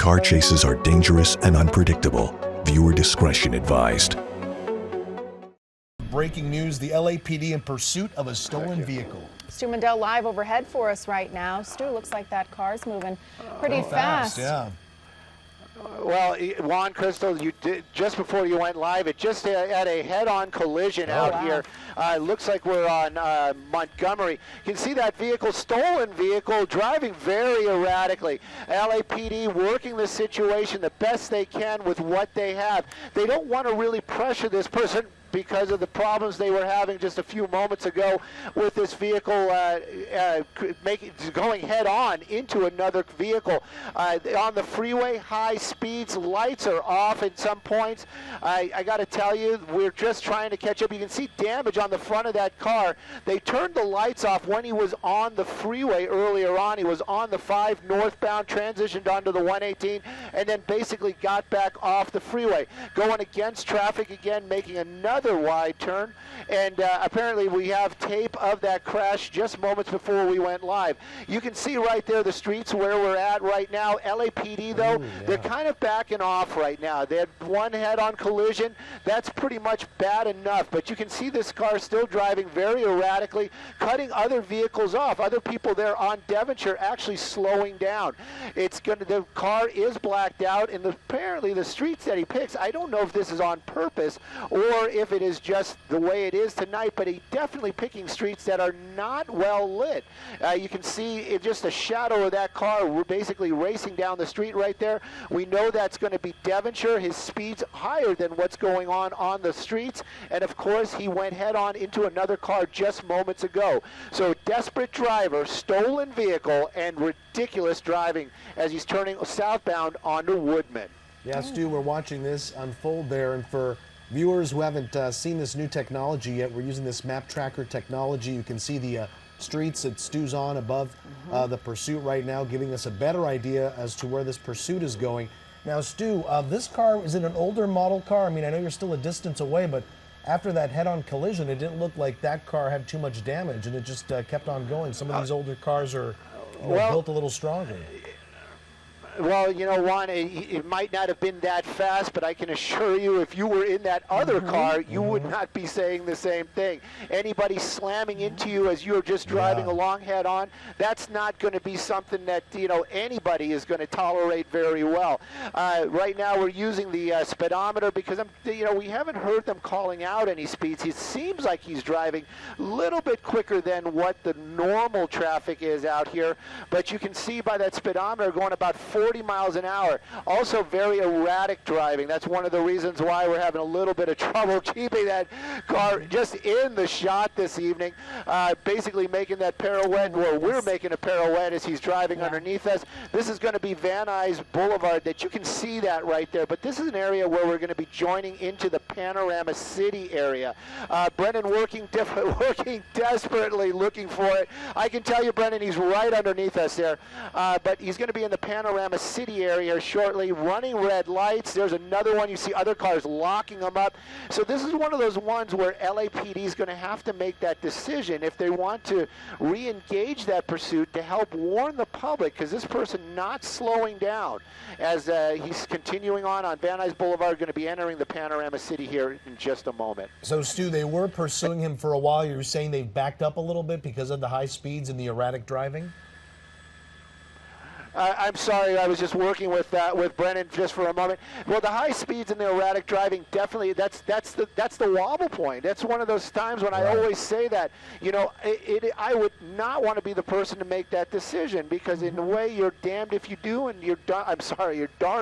Car chases are dangerous and unpredictable. Viewer discretion advised. Breaking news, the LAPD in pursuit of a stolen vehicle. Stu Mandel live overhead for us right now. Stu, looks like that car's moving pretty fast. Yeah. Well, Juan, Crystal, you did, just before you went live, it just had a head-on collision out here. Looks like we're on Montgomery. You can see that vehicle, stolen vehicle, driving very erratically. LAPD working the situation the best they can with what they have. They don't want to really pressure this person because of the problems they were having just a few moments ago with this vehicle going head-on into another vehicle. On the freeway, high speeds, lights are off at some points. I got to tell you, we're just trying to catch up. You can see damage on the front of that car. They turned the lights off when he was on the freeway earlier on. He was on the 5 northbound, transitioned onto the 118, and then basically got back off the freeway. Going against traffic again, making another wide turn, and apparently we have tape of that crash just moments before we went live. You can see right there the streets where we're at right now. LAPD though, they're kind of backing off right now. They had one head-on collision. That's pretty much bad enough, but you can see this car still driving very erratically, cutting other vehicles off. Other people there on Devonshire actually slowing down. The car is blacked out, and apparently the streets that he picks, I don't know if this is on purpose or if it is just the way it is tonight, but he's definitely picking streets that are not well lit. You can see just a shadow of that car. We're basically racing down the street right there. We know that's going to be Devonshire. His speed's higher than what's going on the streets, and of course he went head-on into another car just moments ago. So desperate driver, stolen vehicle, and ridiculous driving as he's turning southbound onto Woodman. Yeah, Stu, we're watching this unfold there, and for viewers who haven't seen this new technology yet, we're using this map tracker technology. You can see the streets that Stu's on above the pursuit right now, giving us a better idea as to where this pursuit is going. Now, Stu, this car, is it an older model car? I mean, I know you're still a distance away, but after that head-on collision, it didn't look like that car had too much damage, and it just kept on going. Some of these older cars are built a little stronger. Well, you know, Juan, it might not have been that fast, but I can assure you if you were in that other car, you would not be saying the same thing. Anybody slamming into you as you're just driving along head-on, that's not going to be something that, you know, anybody is going to tolerate very well. Right now we're using the speedometer because, we haven't heard them calling out any speeds. It seems like he's driving a little bit quicker than what the normal traffic is out here, but you can see by that speedometer going about 40 miles an hour. Also very erratic driving. That's one of the reasons why we're having a little bit of trouble keeping that car just in the shot this evening. Basically making that pirouette, or we're making a pirouette as he's driving underneath us. This is going to be Van Nuys Boulevard that you can see that right there, but this is an area where we're going to be joining into the Panorama City area. Brendan working desperately looking for it. I can tell you, Brendan, he's right underneath us there, but he's going to be in the Panorama City area shortly, running red lights. There's another one. You see other cars locking them up. So this is one of those ones where LAPD is going to have to make that decision if they want to re-engage that pursuit to help warn the public, because this person not slowing down as he's continuing on Van Nuys Boulevard, going to be entering the Panorama City here in just a moment. So, Stu, they were pursuing him for a while. You're saying they've backed up a little bit because of the high speeds and the erratic driving? I'm sorry, I was just working with Brennan just for a moment. Well, the high speeds and the erratic driving, definitely, that's the wobble point. That's one of those times when I always say that, you know, I would not want to be the person to make that decision, because in a way you're damned if you do and you're darned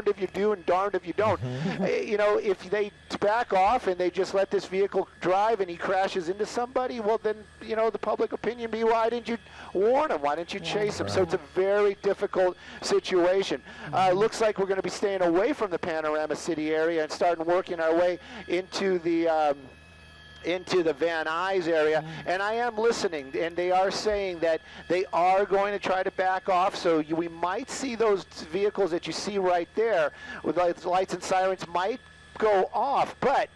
if you do and darned if you don't. You know, if they back off and they just let this vehicle drive and he crashes into somebody, well then, you know, the public opinion be, why didn't you warn him? Why didn't you chase him? So it's a very difficult situation. Looks like we're going to be staying away from the Panorama City area and starting working our way into the Van Nuys area, and I am listening, and they are saying that they are going to try to back off, so we might see those vehicles that you see right there with lights and sirens might go off, but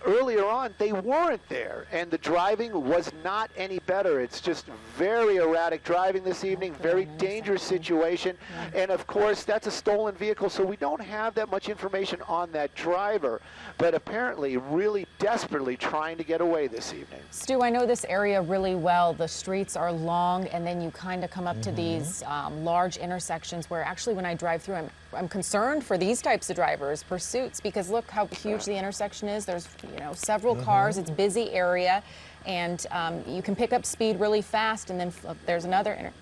Earlier on, they weren't there, and the driving was not any better. It's just very erratic driving this evening, very dangerous situation, and of course, that's a stolen vehicle, so we don't have that much information on that driver, but apparently really desperately trying to get away this evening. Stu, I know this area really well. The streets are long, and then you kind of come up to these large intersections where actually when I drive through, I'm concerned for these types of drivers, pursuits, because look how huge the intersection is. There's, you know, several cars. It's a busy area, and you can pick up speed really fast, and then there's another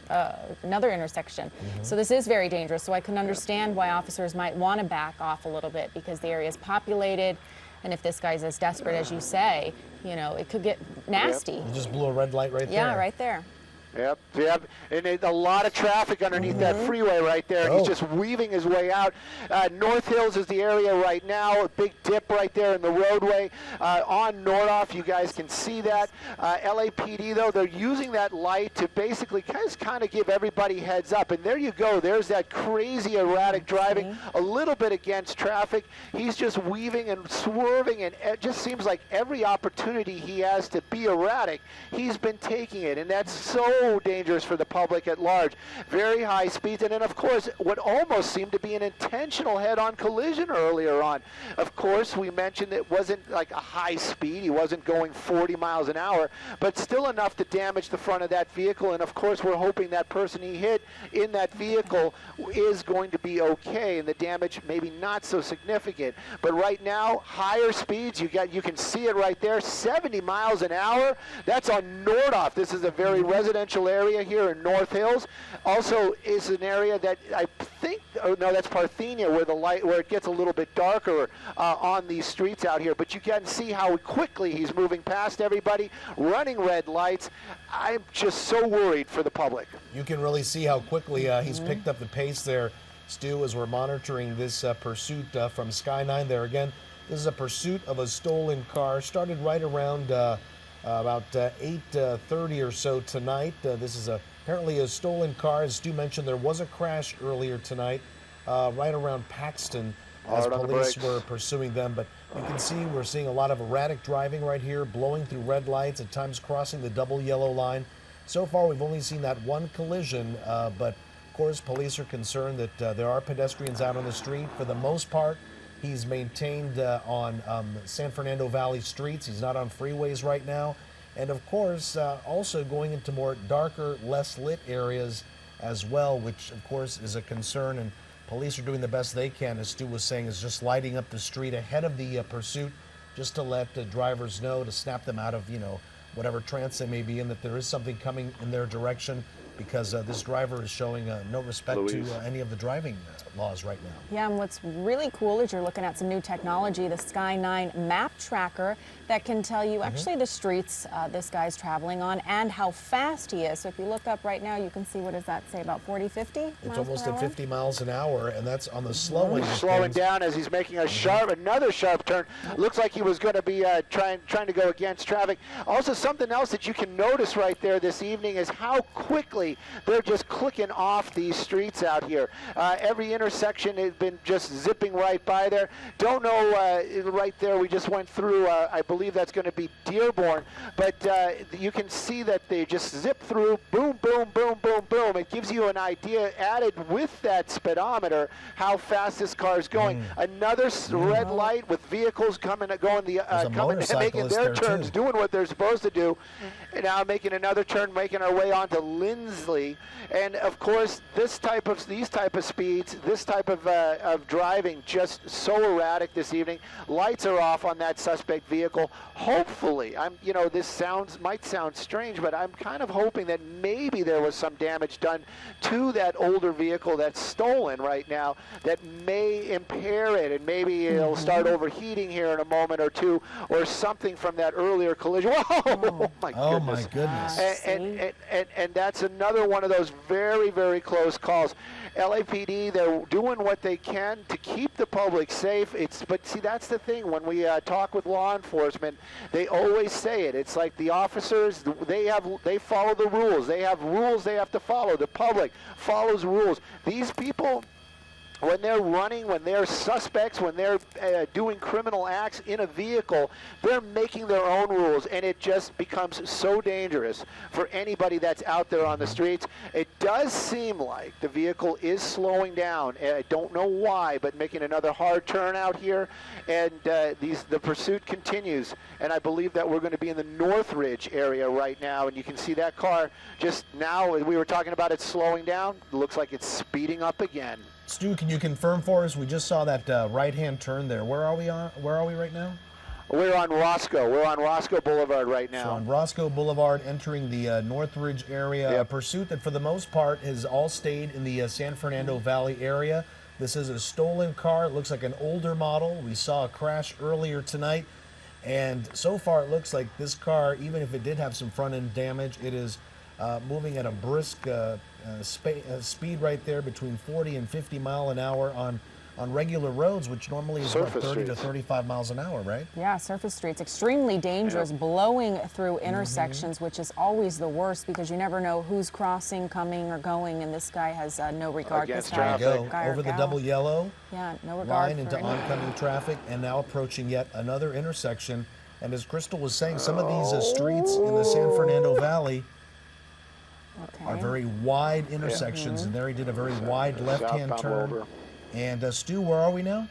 intersection. So this is very dangerous. So I can understand why officers might want to back off a little bit, because the area is populated, and if this guy's as desperate as you say, you know, it could get nasty. You just blew a red light right there. Yeah, right there. Yep, and a lot of traffic underneath that freeway right there. He's just weaving his way out. North Hills is the area right now, a big dip right there in the roadway. On Nordoff, you guys can see that. LAPD, though, they're using that light to basically kind of give everybody heads up. And there you go. There's that crazy erratic driving, a little bit against traffic. He's just weaving and swerving, and it just seems like every opportunity he has to be erratic, he's been taking it. And that's so dangerous for the public at large. Very high speeds, and then of course what almost seemed to be an intentional head-on collision earlier on. Of course, we mentioned it wasn't like a high speed. He wasn't going 40 miles an hour, but still enough to damage the front of that vehicle, and of course we're hoping that person he hit in that vehicle is going to be okay, and the damage maybe not so significant. But right now, higher speeds, you can see it right there, 70 miles an hour. That's on Nordoff. This is a very residential area here in North Hills. Also is an area that I think, oh no, that's Parthenia, where it gets a little bit darker on these streets out here. But you can see how quickly he's moving past everybody, running red lights. I'm just so worried for the public. You can really see how quickly he's picked up the pace there, Stu, as we're monitoring this pursuit from Sky 9 there. Again, this is a pursuit of a stolen car. Started right around about 8:30 or so tonight. This is apparently a stolen car. As Stu mentioned, there was a crash earlier tonight right around Paxton as police were pursuing them. But you can see we're seeing a lot of erratic driving right here, blowing through red lights, at times crossing the double yellow line. So far, we've only seen that one collision, but of course, police are concerned that there are pedestrians out on the street. For the most part, he's maintained on San Fernando Valley streets. He's not on freeways right now. And of course, also going into more darker, less lit areas as well, which of course is a concern. And police are doing the best they can, as Stu was saying, is just lighting up the street ahead of the pursuit, just to let drivers know, to snap them out of, you know, whatever trance they may be in, that there is something coming in their direction, because this driver is showing no respect to any of the driving laws right now. Yeah, and what's really cool is you're looking at some new technology, the Sky 9 map tracker that can tell you actually the streets this guy's traveling on and how fast he is. So if you look up right now, you can see, what does that say, about 40, 50 miles It's almost per at hour? 50 miles an hour, and that's on the slow end. Slowing down as he's making a another sharp turn. Looks like he was going to be trying to go against traffic. Also, something else that you can notice right there this evening is how quickly they're just clicking off these streets out here. Every intersection has been just zipping right by there. Don't know, right there we just went through, I believe that's going to be Dearborn, but you can see that they just zip through, boom, boom, boom, boom, boom. It gives you an idea, added with that speedometer, how fast this car is going. Another red light with vehicles coming and making their turns, doing what they're supposed to do, and now making another turn, making our way onto Lindsley. And of course, these type of speeds, this type of driving, just so erratic this evening. Lights are off on that suspect vehicle. Hopefully, this might sound strange, but I'm kind of hoping that maybe there was some damage done to that older vehicle that's stolen right now that may impair it, and maybe it'll start overheating here in a moment or two, or something from that earlier collision. Whoa! Oh my goodness! And that's another one of those very, very close calls. LAPD, they're doing what they can to keep the public safe. But see, that's the thing. When we talk with law enforcement, they always say it. It's like the officers, they follow the rules. They have rules they have to follow. The public follows rules. These people when they're running, when they're suspects, when they're doing criminal acts in a vehicle, they're making their own rules, and it just becomes so dangerous for anybody that's out there on the streets. It does seem like the vehicle is slowing down. I don't know why, but making another hard turn out here, and the pursuit continues. And I believe that we're going to be in the Northridge area right now, and you can see that car just now. We were talking about it slowing down. It looks like it's speeding up again. Stu, can you confirm for us? We just saw that right-hand turn there. Where are we on? Where are we right now? We're on Roscoe. We're on Roscoe Boulevard right now. So on Roscoe Boulevard, entering the Northridge area. Yep. A pursuit that, for the most part, has all stayed in the San Fernando Valley area. This is a stolen car. It looks like an older model. We saw a crash earlier tonight, and so far it looks like this car, even if it did have some front-end damage, it is moving at a brisk speed right there, between 40 and 50 mile an hour on regular roads, which normally is what, 30 to 35 miles an hour, right? Yeah, surface streets, extremely dangerous, blowing through intersections, which is always the worst because you never know who's crossing, coming, or going, and this guy has no regard. Against this guy, Go guy or over the gal. double yellow Yeah, no regard line into for anyone. oncoming traffic, and now approaching yet another intersection. And as Crystal was saying, some of these streets in the San Fernando Valley are very wide intersections, and there he did a very wide left-hand Southbound turn. Wilbur. And Stu, where are we now?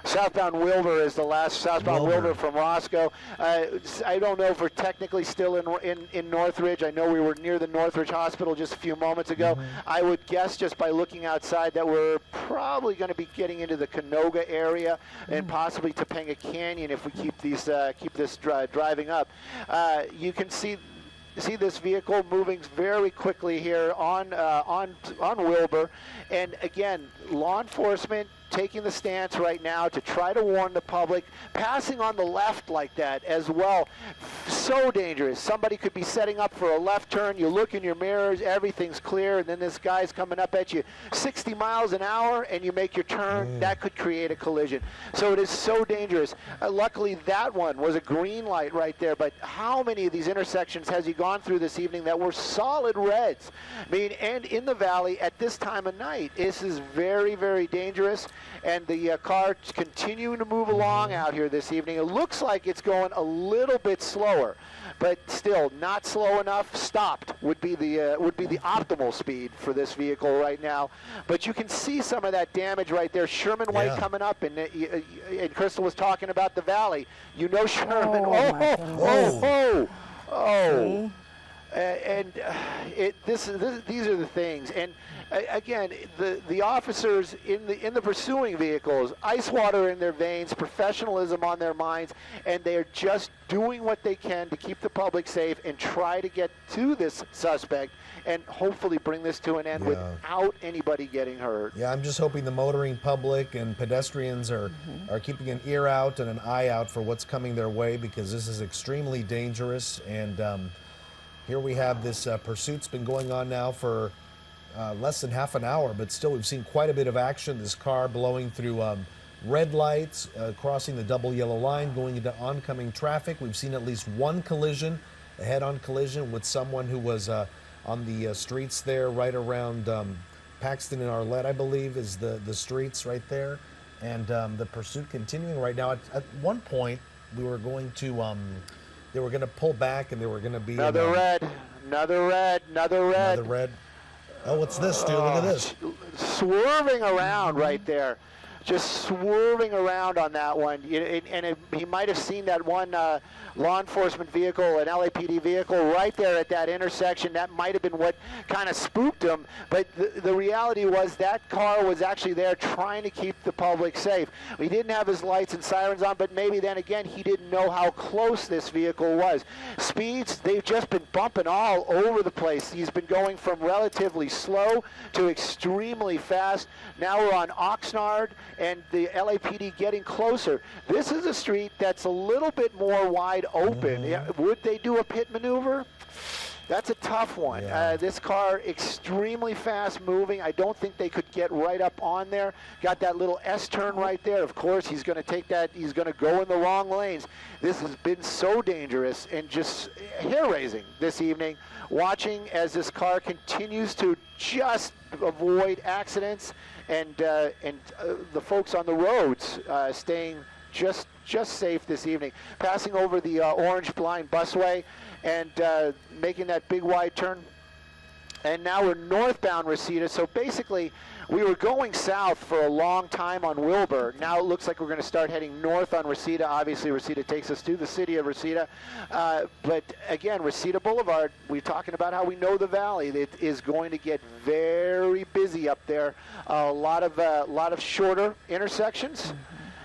Southbound Wilbur is the last. Southbound Wilbur from Roscoe. I don't know if we're technically still in Northridge. I know we were near the Northridge Hospital just a few moments ago. I would guess, just by looking outside, that we're probably going to be getting into the Canoga area and possibly Topanga Canyon if we keep this driving up. You can see this vehicle moving very quickly here on Wilbur, and again, law enforcement taking the stance right now to try to warn the public. Passing on the left like that as well, so dangerous. Somebody could be setting up for a left turn. You look in your mirrors, everything's clear, and then this guy's coming up at you 60 miles an hour, and you make your turn. That could create a collision. So it is so dangerous. Luckily, that one was a green light right there, but how many of these intersections has he gone through this evening that were solid reds? I mean, and in the valley at this time of night, this is very, very dangerous. And the car's continuing to move along out here this evening. It looks like it's going a little bit slower, but still not slow enough. Stopped would be the optimal speed for this vehicle right now. But you can see some of that damage right there. Sherman White coming up, and Crystal was talking about the valley. You know Sherman. These are the things, and again, the officers in the pursuing vehicles, ice water in their veins, professionalism on their minds, and they are just doing what they can to keep the public safe and try to get to this suspect and hopefully bring this to an end without anybody getting hurt. Yeah, I'm just hoping the motoring public and pedestrians are keeping an ear out and an eye out for what's coming their way, because this is extremely dangerous. And here we have this pursuit's been going on now for less than half an hour, but still we've seen quite a bit of action. This car blowing through red lights, crossing the double yellow line, going into oncoming traffic. We've seen at least one collision, a head-on collision with someone who was on the streets there right around Paxton and Arlette, I believe, is the streets right there. And the pursuit continuing right now. At one point, we were going to, they were going to pull back, and they were going to be another red. Oh, what's this, Stu? Look at this. Swerving around right there. Just swerving around on that one. He might have seen that one law enforcement vehicle, an LAPD vehicle, right there at that intersection. That might have been what kind of spooked him. But the reality was that car was actually there trying to keep the public safe. He didn't have his lights and sirens on, but maybe then again he didn't know how close this vehicle was. Speeds, they've just been bumping all over the place. He's been going from relatively slow to extremely fast. Now we're on Oxnard, and the LAPD getting closer. This is a street that's a little bit more wide open. Would they do a pit maneuver? That's a tough one. Yeah. This car, extremely fast moving. I don't think they could get right up on there. Got that little S-turn right there. Of course, he's going to take that. He's going to go in the wrong lanes. This has been so dangerous and just hair-raising this evening, watching as this car continues to just avoid accidents and the folks on the roads staying just safe this evening. Passing over the orange blind busway and making that big wide turn. And now we're northbound Reseda. So basically, we were going south for a long time on Wilbur. Now it looks like we're going to start heading north on Reseda. Obviously, Reseda takes us to the city of Reseda. But again, Reseda Boulevard, we're talking about how we know the valley. It is going to get very busy up there. A lot of shorter intersections.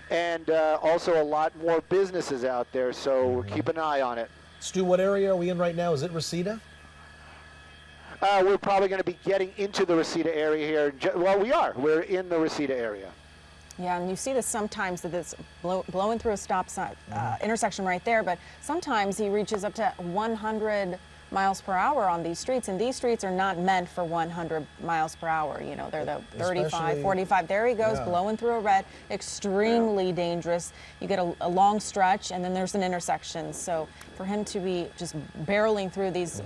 And also a lot more businesses out there, so keep an eye on it. Stu, what area are we in right now? Is it Reseda? We're probably going to be getting into the Reseda area here. Well, we are. We're in the Reseda area. Yeah, and you see this sometimes that it's blowing through a stop sign intersection right there, but sometimes he reaches up to 100 miles per hour on these streets, and these streets are not meant for 100 miles per hour. You know, they're the 35, 45. There he goes, blowing through a red, extremely dangerous. You get a long stretch, and then there's an intersection. So for him to be just barreling through these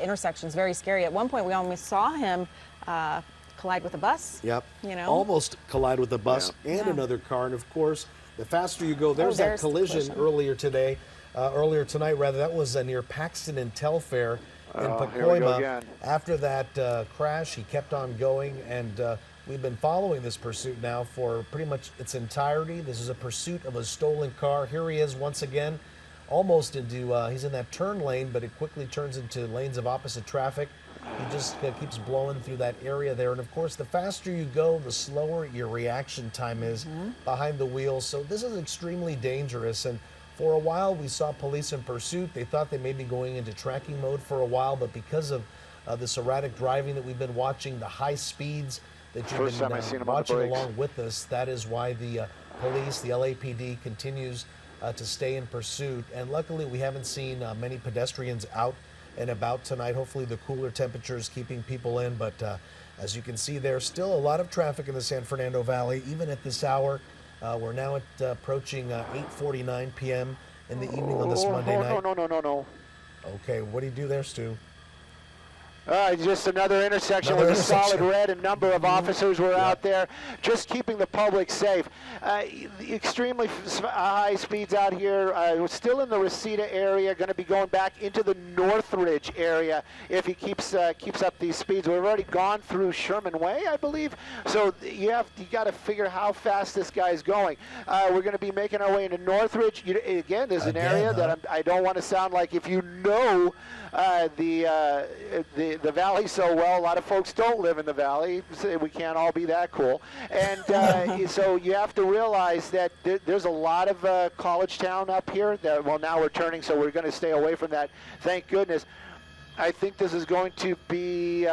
intersections, very scary. At one point, we almost saw him collide with a bus. Yep. You know, almost collide with a bus and another car. And of course, the faster you go, there's that collision earlier today. Earlier tonight, rather, that was near Paxton and Telfair in Pacoima. After that crash, he kept on going, and we've been following this pursuit now for pretty much its entirety. This is a pursuit of a stolen car. Here he is once again, almost into, he's in that turn lane, but it quickly turns into lanes of opposite traffic. He just keeps blowing through that area there. And of course, the faster you go, the slower your reaction time is behind the wheel. So this is extremely dangerous. And for a while, we saw police in pursuit. They thought they may be going into tracking mode for a while, but because of this erratic driving that we've been watching, the high speeds that you've been watching along with us, that is why the police, the LAPD, continues to stay in pursuit. And luckily, we haven't seen many pedestrians out and about tonight. Hopefully, the cooler temperatures keeping people in, but as you can see, there's still a lot of traffic in the San Fernando Valley, even at this hour. We're now approaching 8:49 p.m. in the evening on this Monday night. No. Okay, what do you do there, Stu? Just another intersection with a solid red. A number of officers were out there just keeping the public safe. Extremely high speeds out here. We're still in the Reseda area, going to be going back into the Northridge area if he keeps up these speeds. We've already gone through Sherman Way, I believe. So you got to figure how fast this guy's going. We're going to be making our way into Northridge. Again, there's an area that I don't want to sound like if you know the valley so well. A lot of folks don't live in the valley. We can't all be that cool. And so you have to realize that there's a lot of college town up here. Well, now we're turning, so we're going to stay away from that. Thank goodness. I think this is going to be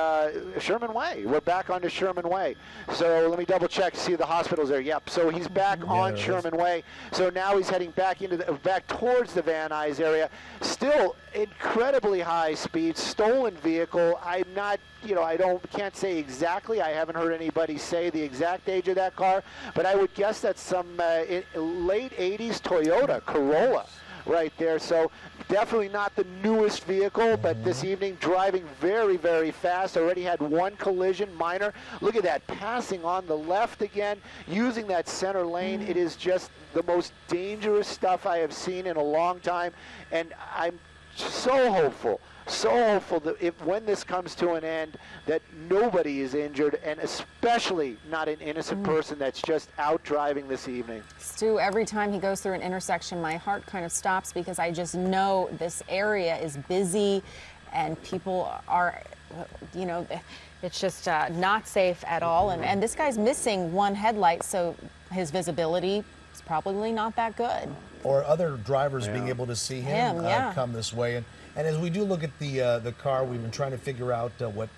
Sherman Way. We're back onto Sherman Way. So let me double check to see if the hospital's there. Yep. So he's back on Sherman Way. So now he's heading back back towards the Van Nuys area. Still incredibly high speed, stolen vehicle. I'm not, can't say exactly. I haven't heard anybody say the exact age of that car, but I would guess that's some late 80s Toyota Corolla right there. So definitely not the newest vehicle, but this evening driving very, very fast. Already had one collision, minor. Look at that, passing on the left again, using that center lane. It is just the most dangerous stuff I have seen in a long time, and I'm so hopeful that when this comes to an end, that nobody is injured, and especially not an innocent person that's just out driving this evening. Stu, every time he goes through an intersection, my heart kind of stops because I just know this area is busy and people are, it's just not safe at all. And this guy's missing one headlight, so his visibility is probably not that good. Or other drivers being able to see him come this way. And as we do look at the car, we've been trying to figure out from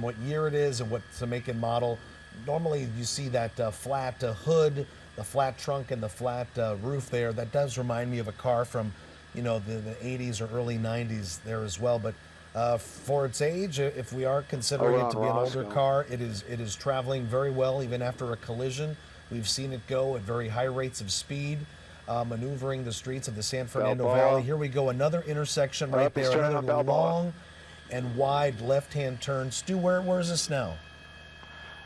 what year it is and what's the make and model. Normally, you see that flat hood, the flat trunk, and the flat roof there. That does remind me of a car from the 80s or early 90s there as well. But for its age, if we are considering it to be an older car, it is traveling very well even after a collision. We've seen it go at very high rates of speed, maneuvering the streets of the San Fernando Valley. Here we go, another intersection right there, another long and wide left-hand turn. Stu, where is this now?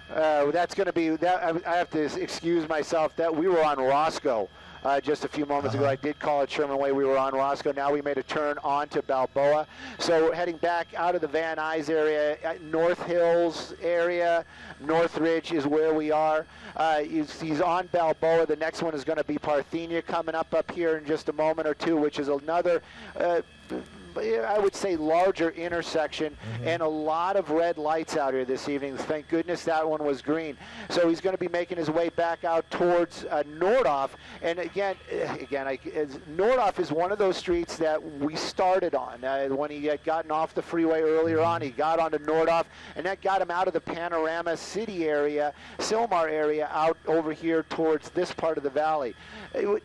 That's going to be that. I have to excuse myself. That we were on Roscoe just a few moments ago. I did call it Sherman Way. We were on Roscoe. Now we made a turn onto Balboa. So heading back out of the Van Nuys area, North Hills area, Northridge is where we are. He's on Balboa. The next one is going to be Parthenia coming up here in just a moment or two, which is another. I would say larger intersection, and a lot of red lights out here this evening. Thank goodness that one was green. So he's going to be making his way back out towards Nordhoff. And again, Nordhoff is one of those streets that we started on. When he had gotten off the freeway earlier on, he got onto Nordhoff, and that got him out of the Panorama City area, Sylmar area, out over here towards this part of the valley.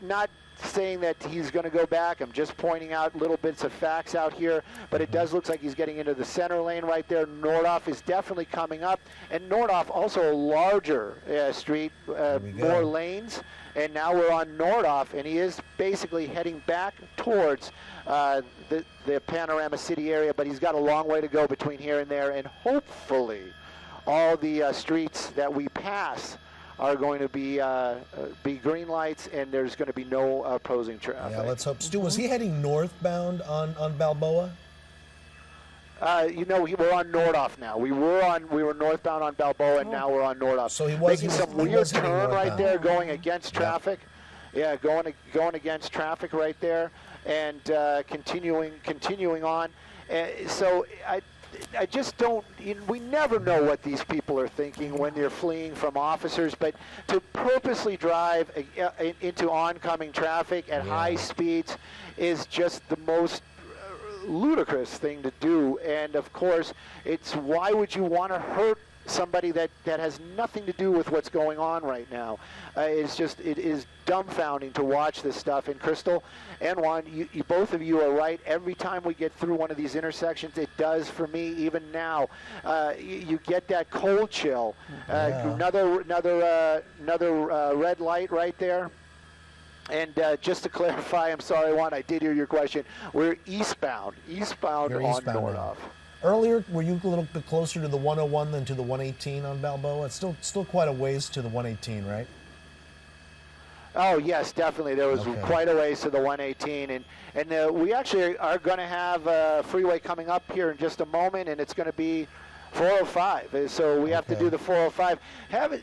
Not saying that he's going to go back. I'm just pointing out little bits of facts out here, but it does look like he's getting into the center lane right there. Nordhoff is definitely coming up, and Nordhoff also a larger street, more lanes, and now we're on Nordhoff, and he is basically heading back towards the Panorama City area, but he's got a long way to go between here and there, and hopefully all the streets that we pass are going to be green lights, and there's going to be no opposing traffic. Yeah, let's hope. Stu, was he heading northbound on Balboa? We're on Nordhoff now. We were northbound on Balboa, and now we're on Nordhoff. So he was making some weird turn right there, going against traffic. Yeah, going against traffic right there, and continuing on. So I just don't, we never know what these people are thinking when they're fleeing from officers, but to purposely drive into oncoming traffic at high speeds is just the most ludicrous thing to do. And of course, it's why would you want to hurt somebody that has nothing to do with what's going on right now? It is dumbfounding to watch this stuff. And Crystal and Juan, you both of you are right. Every time we get through one of these intersections, it does for me. Even now, you get that cold chill. Another red light right there. And just to clarify, I'm sorry, Juan, I did hear your question. We're eastbound on Nordhoff. Now. Earlier, were you a little bit closer to the 101 than to the 118 on Balboa? It's still quite a ways to the 118, right? Oh, yes, definitely. There was quite a ways to the 118. And we actually are going to have a freeway coming up here in just a moment, and it's going to be 405. So we have to do the 405.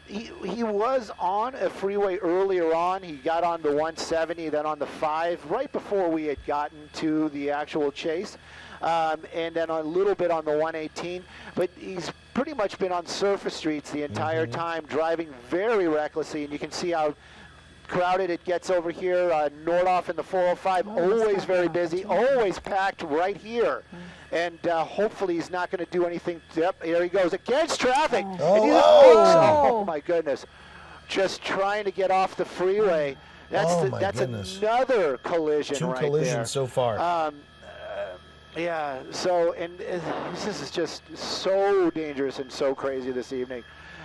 He was on a freeway earlier on. He got on the 170, then on the 5, right before we had gotten to the actual chase. And then a little bit on the 118, but he's pretty much been on surface streets the entire time, driving very recklessly, and you can see how crowded it gets over here. Nordhoff in the 405, always very busy, always packed right here. And hopefully he's not going to do anything. Yep, here he goes against traffic. Oh my goodness. Just trying to get off the freeway. That's another collision right there. 2 collisions so far. Yeah, so, and this is just so dangerous and so crazy this evening.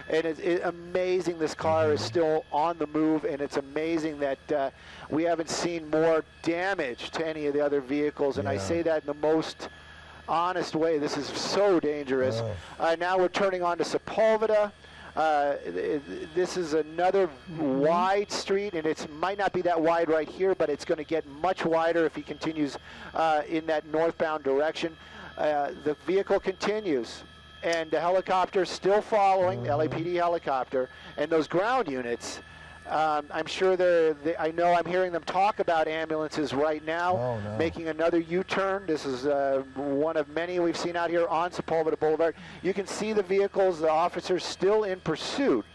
And it's amazing this car is still on the move, and it's amazing that we haven't seen more damage to any of the other vehicles. And I say that in the most honest way. This is so dangerous. Now we're turning on to Sepulveda. This is another wide street, and it might not be that wide right here, but it's going to get much wider if he continues in that northbound direction. The vehicle continues, and the helicopter still following, the LAPD helicopter, and those ground units. I'm sure I know I'm hearing them talk about ambulances right now, making another U-turn. This is one of many we've seen out here on Sepulveda Boulevard. You can see the vehicles, the officers still in pursuit.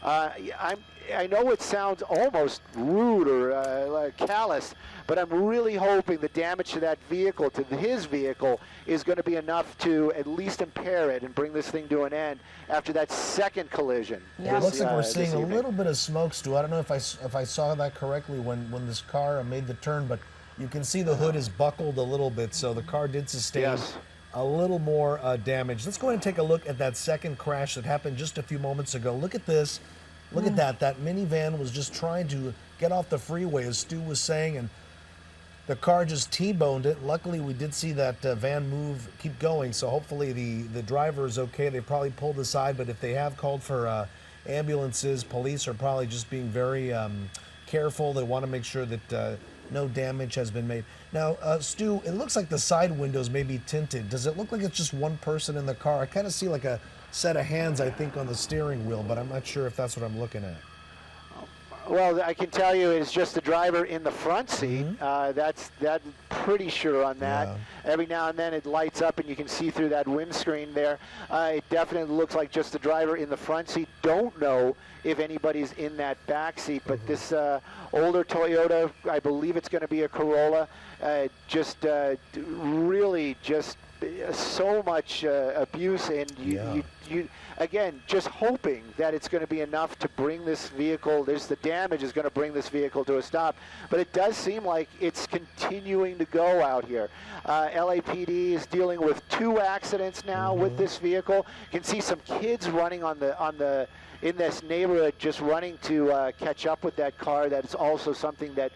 I know it sounds almost rude or callous, but I'm really hoping the damage to that vehicle, to his vehicle, is going to be enough to at least impair it and bring this thing to an end after that second collision. Yeah. It looks like we're seeing a little bit of smoke, Stu. I don't know if I saw that correctly when this car made the turn, but You can see the hood is buckled a little bit, so the car did sustain Yes. a little more damage. Let's go ahead and take a look at that second crash that happened just a few moments ago. Look at this. Look at that. That minivan was just trying to get off the freeway, as Stu was saying, and the car just T-boned it. Luckily, we did see that van keep going, so hopefully the driver is okay. They probably pulled aside, but if they have called for ambulances, police are probably just being very careful. They want to make sure that no damage has been made. Now, Stu, it looks like the side windows may be tinted. Does it look like it's just one person in the car? I kind of see like a set of hands, I think, on the steering wheel, but I'm not sure if that's what I'm looking at. Well, I can tell you it's just the driver in the front seat. That's pretty sure on that. Yeah. Every now and then it lights up and you can see through that windscreen there. It definitely looks like just the driver in the front seat. Don't know if anybody's in that back seat, but this older Toyota, I believe it's going to be a Corolla, really just so much abuse, and you again just hoping that it's going to be enough to bring this vehicle. The damage is going to bring this vehicle to a stop, but it does seem like it's continuing to go out here. LAPD is dealing with 2 accidents now with this vehicle. You can see some kids running in this neighborhood, just running to catch up with that car. That's also something that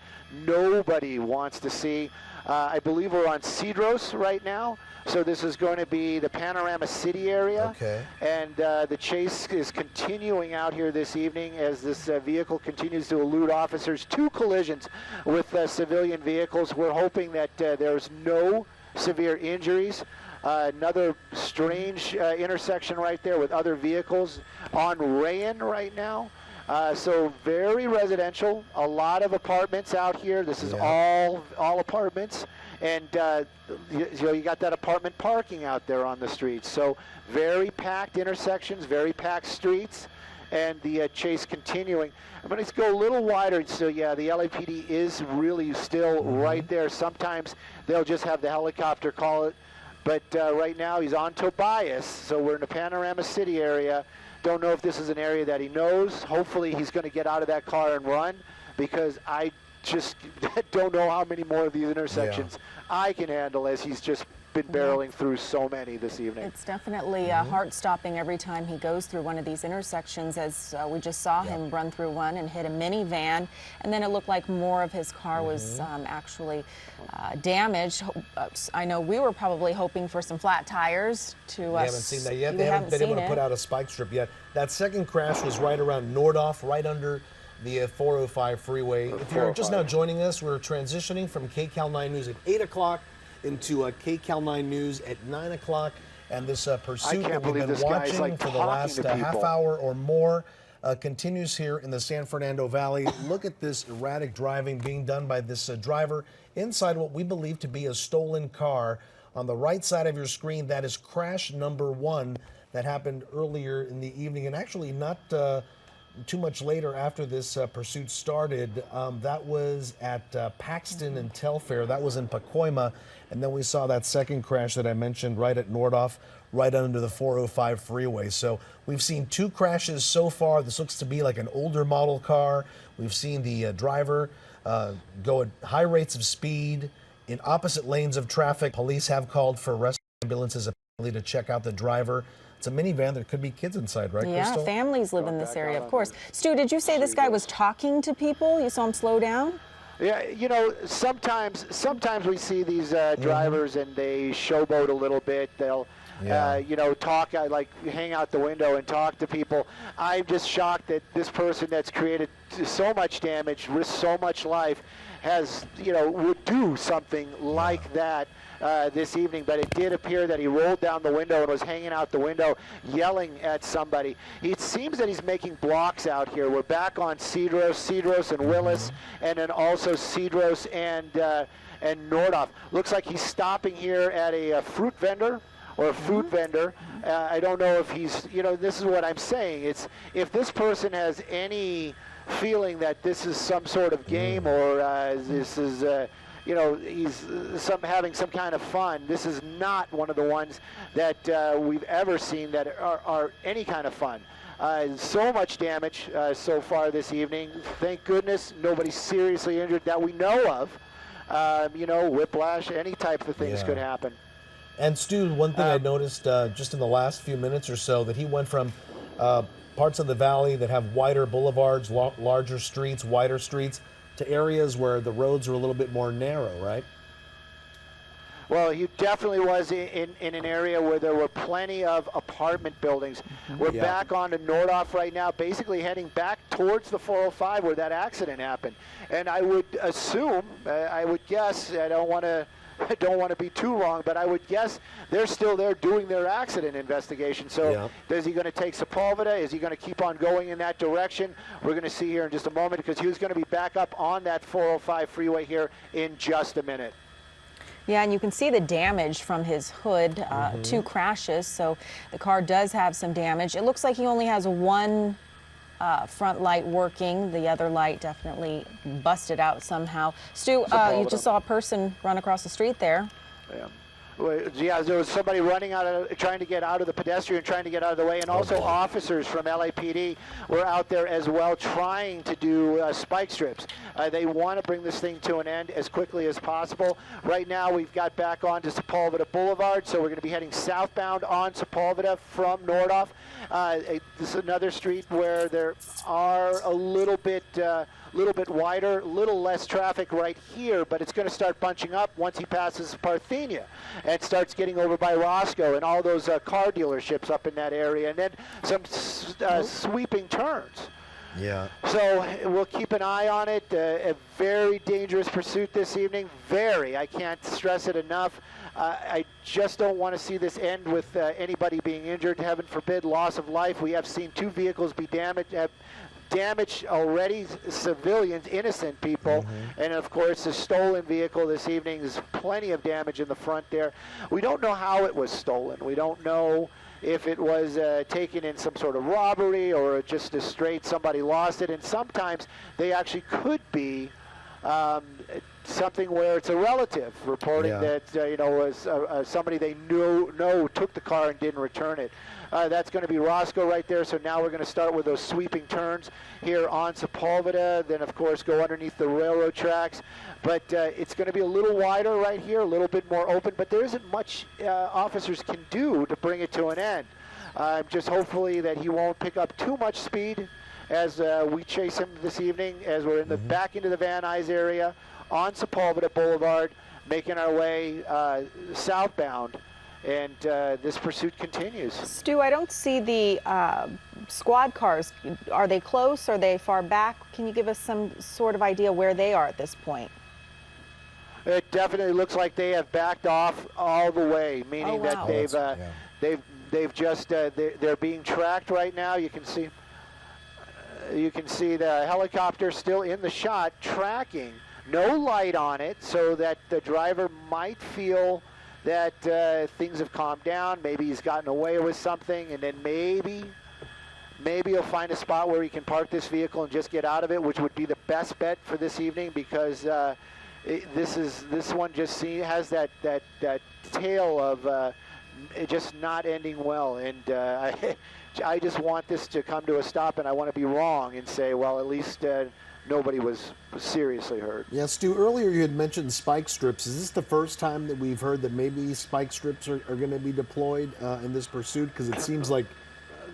nobody wants to see. I believe we're on Cedros right now. So this is going to be the Panorama City area. Okay. And the chase is continuing out here this evening as this vehicle continues to elude officers. 2 collisions with civilian vehicles. We're hoping that there's no severe injuries. Another strange intersection right there with other vehicles on Rayen right now. So very residential, a lot of apartments out here. This is all apartments, and you got that apartment parking out there on the streets. So very packed intersections, very packed streets, and the chase continuing. I'm going to go a little wider. So yeah, the LAPD is really still right there. Sometimes they'll just have the helicopter call it, but right now he's on Tobias, so we're in the Panorama City area. Don't know if this is an area that he knows. Hopefully he's going to get out of that car and run, because I just don't know how many more of these intersections I can handle, as he's just been barreling through so many this evening. It's definitely heart-stopping every time he goes through one of these intersections, as we just saw him run through one and hit a minivan, and then it looked like more of his car was actually damaged. I know we were probably hoping for some flat tires to We haven't seen that yet. They haven't been able to put out a spike strip yet. That second crash was right around Nordhoff, right under the 405 freeway. If you're just now joining us, we're transitioning from KCAL 9 News at 8 o'clock into KCAL 9 News at 9 o'clock. And this pursuit that we've been watching for the last half hour or more continues here in the San Fernando Valley. Look at this erratic driving being done by this driver inside what we believe to be a stolen car. On the right side of your screen, that is crash number 1 that happened earlier in the evening, and actually not too much later after this pursuit started. That was at Paxton and Telfair. That was in Pacoima. And then we saw that second crash that I mentioned right at Nordhoff, right under the 405 freeway. So we've seen 2 crashes so far. This looks to be like an older model car. We've seen the driver go at high rates of speed in opposite lanes of traffic. Police have called for rescue ambulances apparently to check out the driver. It's a minivan. There could be kids inside, right, Crystal? Yeah, families live in this area, of course. Stu, did you say this guy was talking to people? You saw him slow down? Yeah, you know, sometimes we see these drivers and they showboat a little bit. They'll, you know, talk, like hang out the window and talk to people. I'm just shocked that this person that's created so much damage, risked so much life, has, you know, would do something like that this evening. But it did appear that he rolled down the window and was hanging out the window yelling at somebody. It seems that he's making blocks out here. We're back on Cedros and Willis, and then also Cedros and Nordhoff. Looks like he's stopping here at a fruit vendor or a food vendor. I don't know if he's, you know, this is what I'm saying. It's, if this person has any feeling that this is some sort of game or this is, you know, he's having some kind of fun. This is not one of the ones that we've ever seen that are any kind of fun. So much damage so far this evening. Thank goodness nobody seriously injured that we know of. whiplash, any type of things Yeah. could happen. And Stu, one thing I noticed just in the last few minutes or so, that he went from parts of the valley that have wider boulevards, larger streets, wider streets, to areas where the roads are a little bit more narrow, right? Well, he definitely was in an area where there were plenty of apartment buildings. We're Yeah. back onto Nordhoff right now, basically heading back towards the 405 where that accident happened. And I would assume, I would guess, I don't want to be too wrong, but I would guess they're still there doing their accident investigation. So Yeah. is he going to take Sepulveda? Is he going to keep on going in that direction? We're going to see here in just a moment, because he was going to be back up on that 405 freeway here in just a minute. Yeah, and you can see the damage from his hood, 2 crashes, so the car does have some damage. It looks like he only has one front light working. The other light definitely busted out somehow. Stu, you just saw a person run across the street there. Yeah. Yeah, there was somebody running trying to get out of the pedestrian, trying to get out of the way, and also officers from LAPD were out there as well, trying to do spike strips. They want to bring this thing to an end as quickly as possible. Right now, we've got back onto Sepulveda Boulevard, so we're going to be heading southbound on Sepulveda from Nordhoff. This is another street where there are a little bit wider, a little less traffic right here, but it's going to start bunching up once he passes Parthenia and starts getting over by Roscoe and all those car dealerships up in that area, and then some sweeping turns. Yeah. So we'll keep an eye on it. A very dangerous pursuit this evening. Very. I can't stress it enough. I just don't want to see this end with anybody being injured. Heaven forbid, loss of life. We have seen 2 vehicles be damaged already, civilians, innocent people, and of course the stolen vehicle this evening is plenty of damage in the front there. We don't know how it was stolen. We don't know if it was taken in some sort of robbery or just a straight somebody lost it, and sometimes they actually could be something where it's a relative reporting that was somebody they know took the car and didn't return it. That's going to be Roscoe right there. So now we're going to start with those sweeping turns here on Sepulveda, then of course go underneath the railroad tracks. But it's going to be a little wider right here, a little bit more open, but there isn't much officers can do to bring it to an end. Just hopefully that he won't pick up too much speed as we chase him this evening, as we're in the back into the Van Nuys area on Sepulveda Boulevard, making our way southbound. And this pursuit continues. Stu, I don't see the squad cars. Are they close? Are they far back? Can you give us some sort of idea where they are at this point? It definitely looks like they have backed off all the way, meaning that they've just they're being tracked right now. You can see the helicopter still in the shot, tracking. No light on it, so that the driver might feel that things have calmed down. Maybe he's gotten away with something, and then maybe he'll find a spot where he can park this vehicle and just get out of it, which would be the best bet for this evening, because this one just has that tale of it just not ending well, and I just want this to come to a stop, and I want to be wrong and say, well, at least nobody was seriously hurt. Yeah, Stu, earlier you had mentioned spike strips. Is this the first time that we've heard that maybe spike strips are going to be deployed in this pursuit? Because it seems like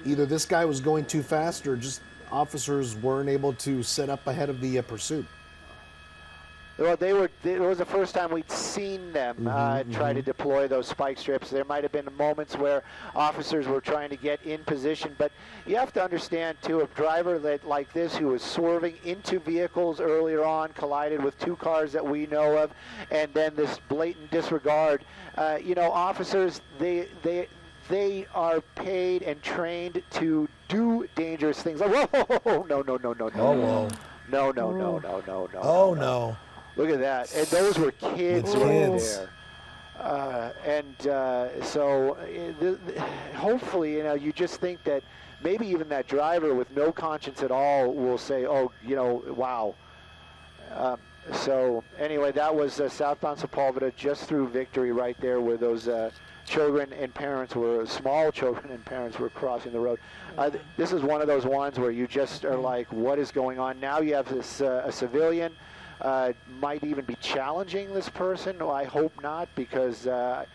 either this guy was going too fast or just officers weren't able to set up ahead of the pursuit. Well, it was the first time we'd seen them try to deploy those spike strips. There might have been moments where officers were trying to get in position, but you have to understand, too, a driver like this who was swerving into vehicles earlier on, collided with 2 cars that we know of, and then this blatant disregard. Officers, they are paid and trained to do dangerous things. Like, whoa, no. Oh, No. Oh, no. Look at that. And those were kids right there. So hopefully, you just think that maybe even that driver with no conscience at all will say, oh, wow. So anyway, that was southbound Sepulveda, just through Victory right there, where those children and parents were, small children and parents were crossing the road. This is one of those ones where you just are like, what is going on? Now you have this a civilian might even be challenging this person. No, I hope not, because the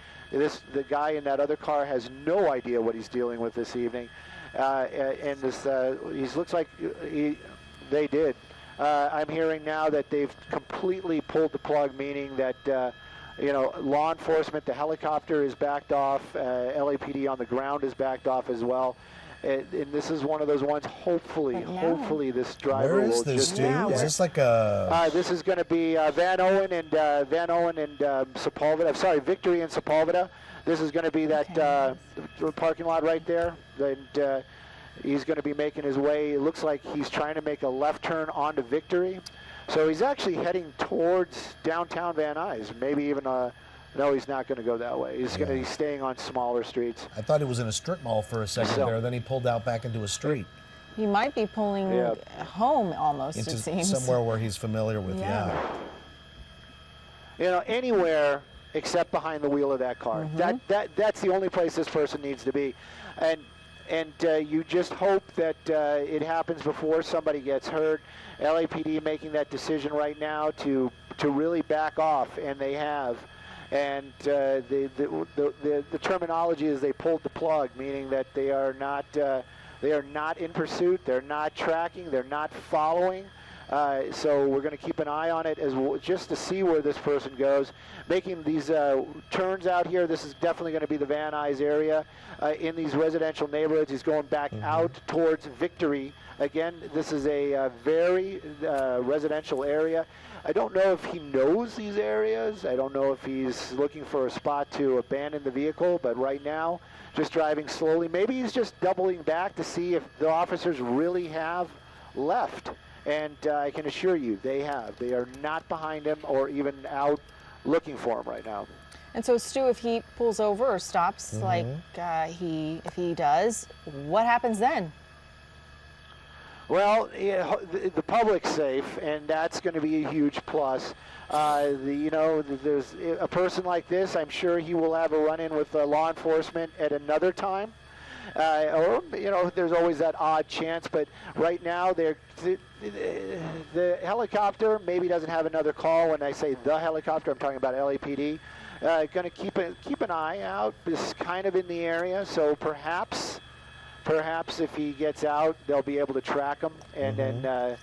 guy in that other car has no idea what he's dealing with this evening. And this, he looks like they did. I'm hearing now that they've completely pulled the plug, meaning that law enforcement, the helicopter is backed off, LAPD on the ground is backed off as well. And this is one of those ones. Hopefully, this driver Where is will this, just. dude? Is this like a? This is going to be Van Owen and Sepulveda. I'm sorry, Victory and Sepulveda. This is going to be that parking lot right there. And he's going to be making his way. It looks like he's trying to make a left turn onto Victory. So he's actually heading towards downtown Van Nuys. Maybe even no, he's not going to go that way. He's going to be staying on smaller streets. I thought he was in a strip mall for a second there. Then he pulled out back into a street. He might be pulling home almost, into it seems. somewhere where he's familiar with, Anywhere except behind the wheel of that car. That's the only place this person needs to be. And you just hope that it happens before somebody gets hurt. LAPD making that decision right now to really back off, and they have. And the terminology is they pulled the plug, meaning that they are not in pursuit, they're not tracking, they're not following. So we're going to keep an eye on it as well, just to see where this person goes. Making these turns out here, this is definitely going to be the Van Nuys area. In these residential neighborhoods, he's going back out towards Victory. Again, this is a very residential area. I don't know if he knows these areas. I don't know if he's looking for a spot to abandon the vehicle, but right now, just driving slowly. Maybe he's just doubling back to see if the officers really have left. And I can assure you, they have. They are not behind him or even out looking for him right now. And so, Stu, if he pulls over or stops, like if he does, what happens then? Well, the public's safe, and that's going to be a huge plus. There's a person like this. I'm sure he will have a run-in with law enforcement at another time. Or there's always that odd chance, but right now the helicopter maybe doesn't have another call. When I say the helicopter, I'm talking about LAPD. Going to keep an eye out. This is kind of in the area, so perhaps if he gets out, they'll be able to track him and then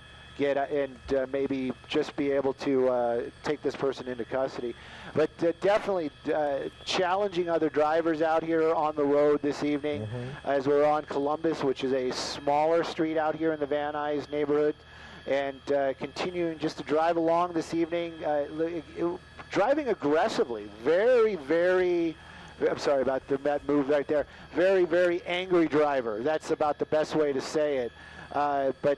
maybe just be able to take this person into custody. But definitely challenging other drivers out here on the road this evening as we're on Columbus, which is a smaller street out here in the Van Nuys neighborhood, and continuing just to drive along this evening, driving aggressively, very, very, I'm sorry about that move right there, very, very angry driver. That's about the best way to say it. But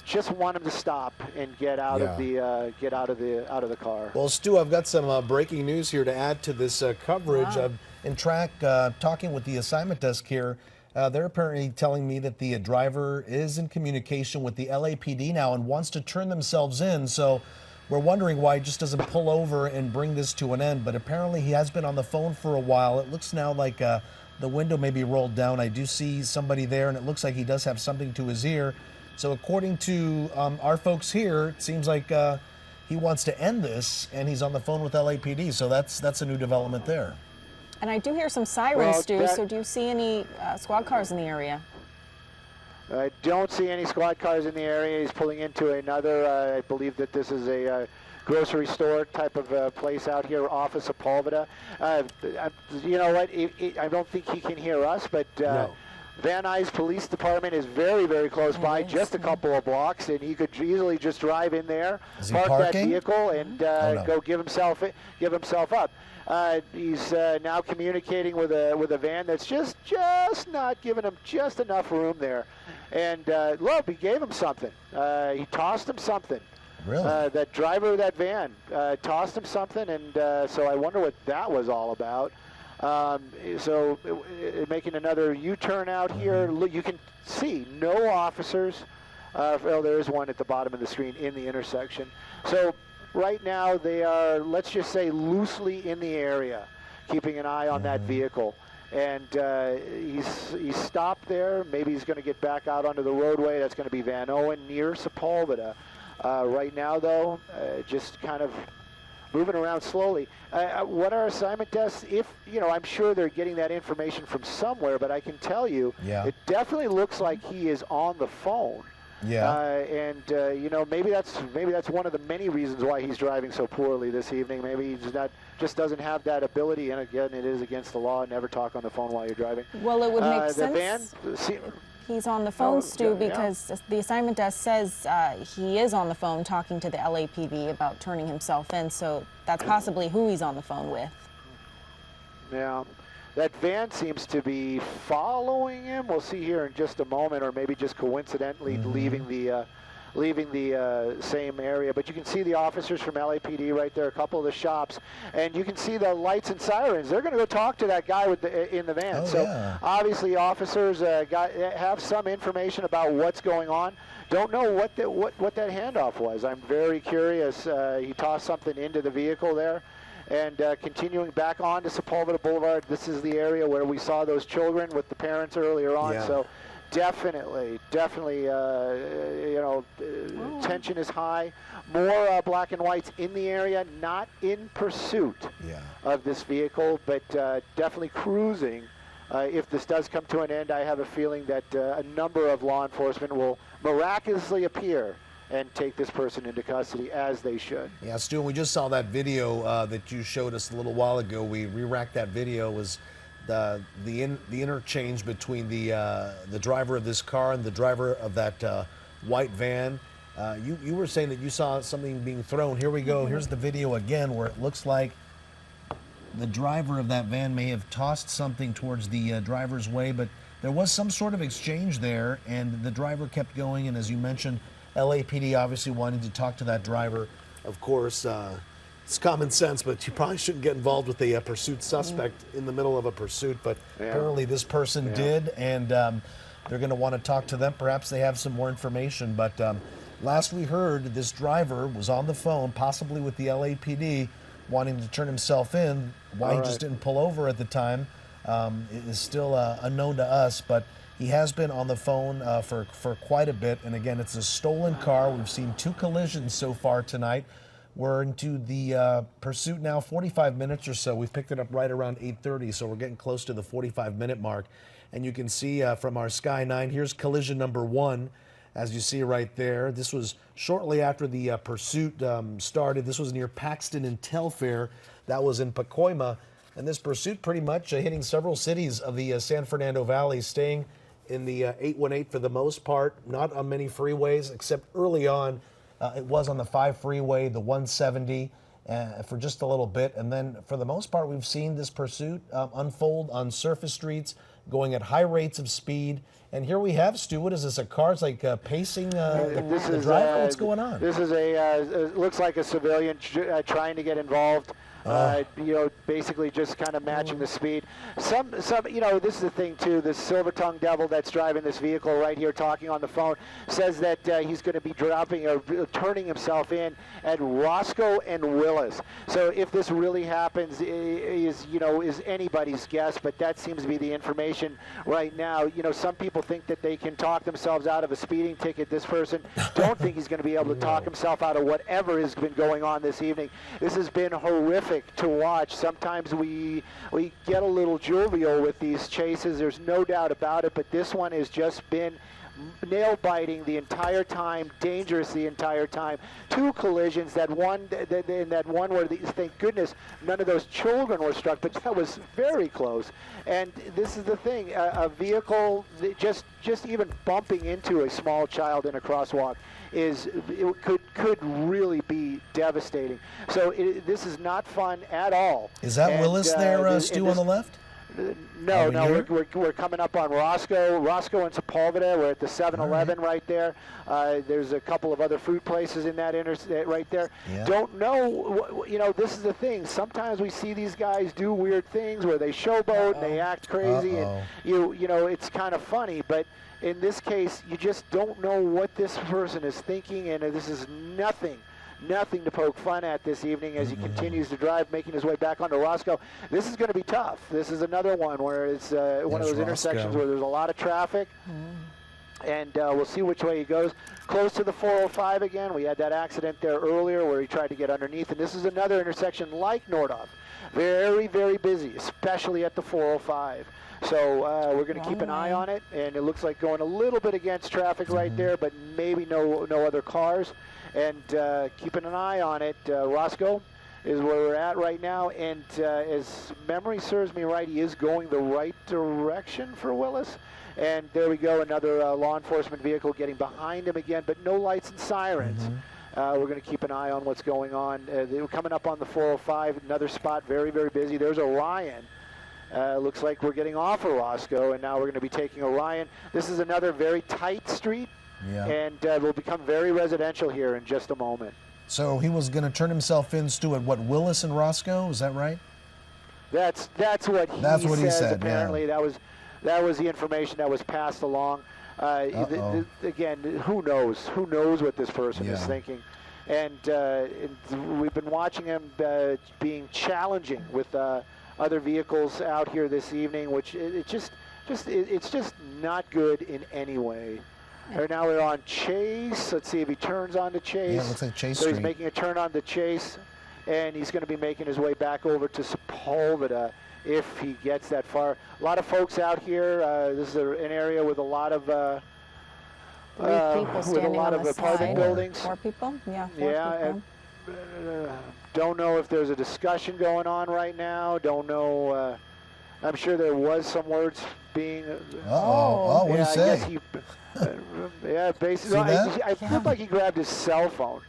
just want him to stop and get out of the car. Well, Stu, I've got some breaking news here to add to this coverage. Wow. In track, talking with the assignment desk here, they're apparently telling me that the driver is in communication with the LAPD now and wants to turn themselves in. So we're wondering why he just doesn't pull over and bring this to an end. But apparently he has been on the phone for a while. It looks now like the window may be rolled down. I do see somebody there, and it looks like he does have something to his ear. So according to our folks here, it seems like he wants to end this, and he's on the phone with LAPD. So that's a new development there. And I do hear some sirens, Stu, so do you see any squad cars in the area? I don't see any squad cars in the area. He's pulling into another, I believe that this is a grocery store type of place out here off of Sepulveda. You know what, I don't think he can hear us, but No. Van Nuys Police Department is very, very close by, just a couple of blocks, and he could easily just drive in there, park that vehicle, and go give himself up. He's now communicating with a van that's just not giving him just enough room there. And look, he gave him something. He tossed him something. Really? That driver of that van tossed him something, and so I wonder what that was all about. So making another U-turn out here, you can see no officers. Well, there is one at the bottom of the screen in the intersection. So right now they are, let's just say, loosely in the area, keeping an eye on that vehicle. And he's stopped there. Maybe he's going to get back out onto the roadway. That's going to be Van Owen near Sepulveda. Right now, though, just kind of moving around slowly. What are assignment desks? If, I'm sure they're getting that information from somewhere, but I can tell you, it definitely looks like he is on the phone. Yeah. Maybe that's one of the many reasons why he's driving so poorly this evening. Maybe he's just doesn't have that ability. And again, it is against the law. Never talk on the phone while you're driving. Well, it would make sense. He's on the phone, Stu, because the assignment desk says he is on the phone talking to the LAPD about turning himself in. So that's possibly who he's on the phone with. Yeah. That van seems to be following him. We'll see here in just a moment, or maybe just coincidentally leaving the same area. But you can see the officers from LAPD right there, a couple of the shops, and you can see the lights and sirens. They're going to go talk to that guy in the van. Obviously, officers have some information about what's going on. Don't know what that handoff was. I'm very curious. He tossed something into the vehicle there. And continuing back on to Sepulveda Boulevard, this is the area where we saw those children with the parents earlier on. Yeah. So definitely, tension is high. More black and whites in the area, not in pursuit of this vehicle, but definitely cruising. If this does come to an end, I have a feeling that a number of law enforcement will miraculously appear and take this person into custody, as they should. Yeah, Stu, we just saw that video that you showed us a little while ago. We re-racked that video. Was the interchange between the driver of this car and the driver of that white van. You were saying that you saw something being thrown. Here we go. Here's the video again, where it looks like the driver of that van may have tossed something towards the driver's way, but there was some sort of exchange there, and the driver kept going. And as you mentioned, LAPD obviously wanting to talk to that driver. Of course, it's common sense, but you probably shouldn't get involved with a pursuit suspect in the middle of a pursuit. But apparently this person did, and they're going to want to talk to them. Perhaps they have some more information. But last we heard, this driver was on the phone, possibly with the LAPD, wanting to turn himself in. Why he just didn't pull over at the time is still unknown to us. But he has been on the phone for quite a bit. And again, it's a stolen car. We've seen 2 collisions so far tonight. We're into the pursuit now, 45 minutes or so. We've picked it up right around 8:30, so we're getting close to the 45-minute mark. And you can see from our Sky 9, here's collision number 1, as you see right there. This was shortly after the pursuit started. This was near Paxton and Telfair. That was in Pacoima. And this pursuit pretty much hitting several cities of the San Fernando Valley, staying in the 818 for the most part, not on many freeways, except early on. It was on the 5 freeway, the 170, for just a little bit. And then for the most part, we've seen this pursuit unfold on surface streets, going at high rates of speed. And here we have, Stu, what is this, a car? It's like pacing the driver? What's going on? This is looks like a civilian trying to get involved. Basically just kind of matching the speed. Some, this is the thing too. This silver-tongued devil that's driving this vehicle right here, talking on the phone, says that he's going to be dropping or turning himself in at Roscoe and Willis. So if this really happens, is anybody's guess, but that seems to be the information right now. Some people think that they can talk themselves out of a speeding ticket. This person don't think he's going to be able to talk himself out of whatever has been going on this evening. This has been horrific to watch. Sometimes we get a little jovial with these chases, there's no doubt about it, but this one has just been nail biting the entire time, dangerous the entire time. 2 collisions, that one where thank goodness none of those children were struck, but that was very close. And this is the thing, a vehicle just even bumping into a small child in a crosswalk could really be devastating. So this is not fun at all. Is that Willis there, Stu, on the left? No, we're coming up on Roscoe and Sepulveda. We're at the 7-Eleven right there. There's a couple of other food places in that right there. Yeah. Don't know, this is the thing. Sometimes we see these guys do weird things where they showboat and they act crazy, and it's kind of funny, but in this case, you just don't know what this person is thinking, and this is nothing to poke fun at this evening as he continues to drive, making his way back onto Roscoe. This is going to be tough. This is another one where it's one of those intersections where there's a lot of traffic. and we'll see which way he goes. Close to the 405 again. We had that accident there earlier where he tried to get underneath, and this is another intersection like Nordhoff. Very, very busy, especially at the 405. So we're going to keep an eye on it, and it looks like going a little bit against traffic right there, but maybe no other cars. And keeping an eye on it. Roscoe is where we're at right now, and as memory serves me right, he is going the right direction for Willis. And there we go, another law enforcement vehicle getting behind him again, but no lights and sirens. We're going to keep an eye on what's going on. They were coming up on the 405, another spot, very, very busy. There's Orion. Looks like we're getting off of Roscoe, and now we're going to be taking Orion. This is another very tight street, and will become very residential here in just a moment. So he was going to turn himself in, Stu, at what, Willis and Roscoe? Is that right? That's what he says. Apparently, that was the information that was passed along. Again, who knows? Who knows what this person is thinking? And we've been watching him being challenging with other vehicles out here this evening, which it's just not good in any way. Right now we're on Chase. Let's see if he turns onto Chase. Yeah, it looks like Chase So Street. he's making a turn onto Chase, and he's going to be making his way back over to Sepulveda if he gets that far. A lot of folks out here. This is an area with a lot of apartment buildings. 4 people? Yeah, 4 people. Don't know if there's a discussion going on right now. Don't know. I'm sure there was some words being. What did he say? Basically, I looked like he grabbed his cell phone.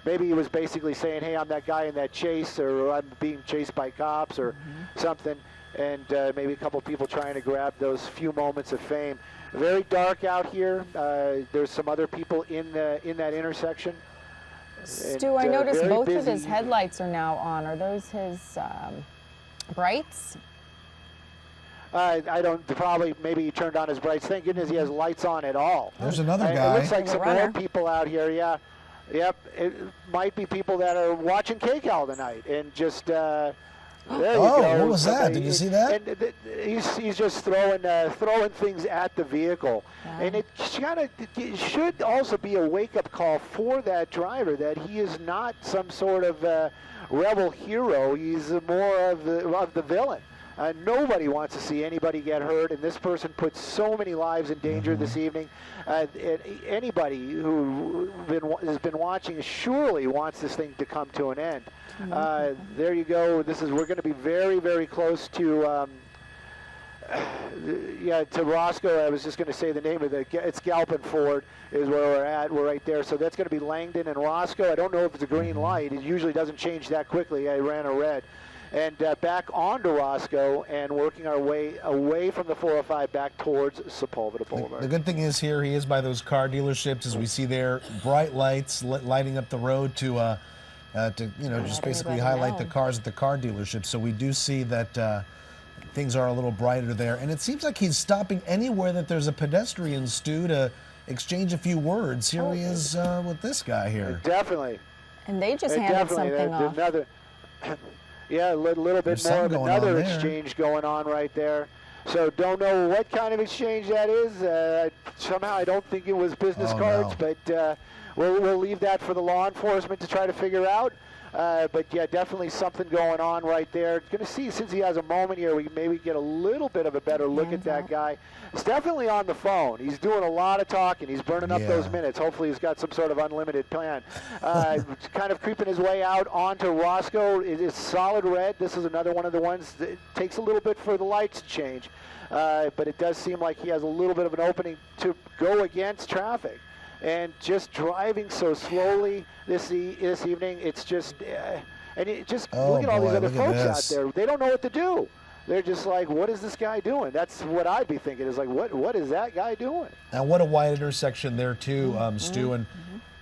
Maybe he was basically saying, "Hey, I'm that guy in that chase," or "I'm being chased by cops," or something. And maybe a couple people trying to grab those few moments of fame. Very dark out here. There's some other people in that intersection. Stu, I noticed both of his headlights are now on. Are those his brights? I don't, probably, maybe he turned on his brights. Thank goodness he has lights on at all. There's another guy. It looks like some more people out here, Yep, it might be people that are watching KCAL tonight and just, there you go. What was that? Did you see that? And he's just throwing things at the vehicle. And it should also be a wake-up call for that driver that he is not some sort of rebel hero. He's more of the villain. Nobody wants to see anybody get hurt, and this person puts so many lives in danger this evening. Anybody who has been watching surely wants this thing to come to an end. There you go. We're going to be very, very close to to Roscoe. I was just going to say the name of it's Galpin Ford is where we're at. We're right there. So that's going to be Langdon and Roscoe. I don't know if it's a green light. It usually doesn't change that quickly. I ran a red. And back onto Roscoe and working our way away from the 405 back towards Sepulveda Boulevard. The good thing is here he is by those car dealerships, as we see there, bright lights lighting up the road to just basically highlight the cars at the car dealerships. So we do see that things are a little brighter there. And it seems like he's stopping anywhere that there's a pedestrian, Stu, to exchange a few words. Here he is with this guy here. Definitely. And they just handed something off. Yeah, a little bit more of another exchange going on right there. So don't know what kind of exchange that is. Somehow I don't think it was business cards, but we'll leave that for the law enforcement to try to figure out. But yeah, definitely something going on right there. Going to see, since he has a moment here, we maybe get a little bit of a better look at that guy. He's definitely on the phone. He's doing a lot of talking. He's burning up those minutes. Hopefully he's got some sort of unlimited plan. Kind of creeping his way out onto Roscoe. It is solid red. This is another one of the ones that takes a little bit for the lights to change. But it does seem like he has a little bit of an opening to go against traffic. And just driving so slowly this evening, it's just, look at all these other folks out there. They don't know what to do. They're just like, what is this guy doing? That's what I'd be thinking, is like, what is that guy doing? Now, what a wide intersection there, too, Stu. And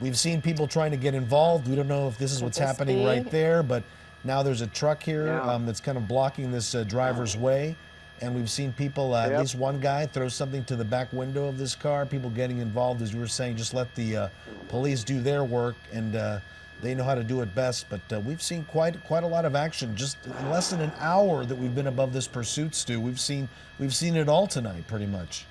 we've seen people trying to get involved. We don't know if this is what's happening right there, but now there's a truck here that's kind of blocking this driver's way. And we've seen people, at least one guy, throw something to the back window of this car. People getting involved, as you were saying, just let the police do their work, and they know how to do it best. But we've seen quite a lot of action. Just in less than an hour that we've been above this pursuit, Stu, we've seen it all tonight, pretty much.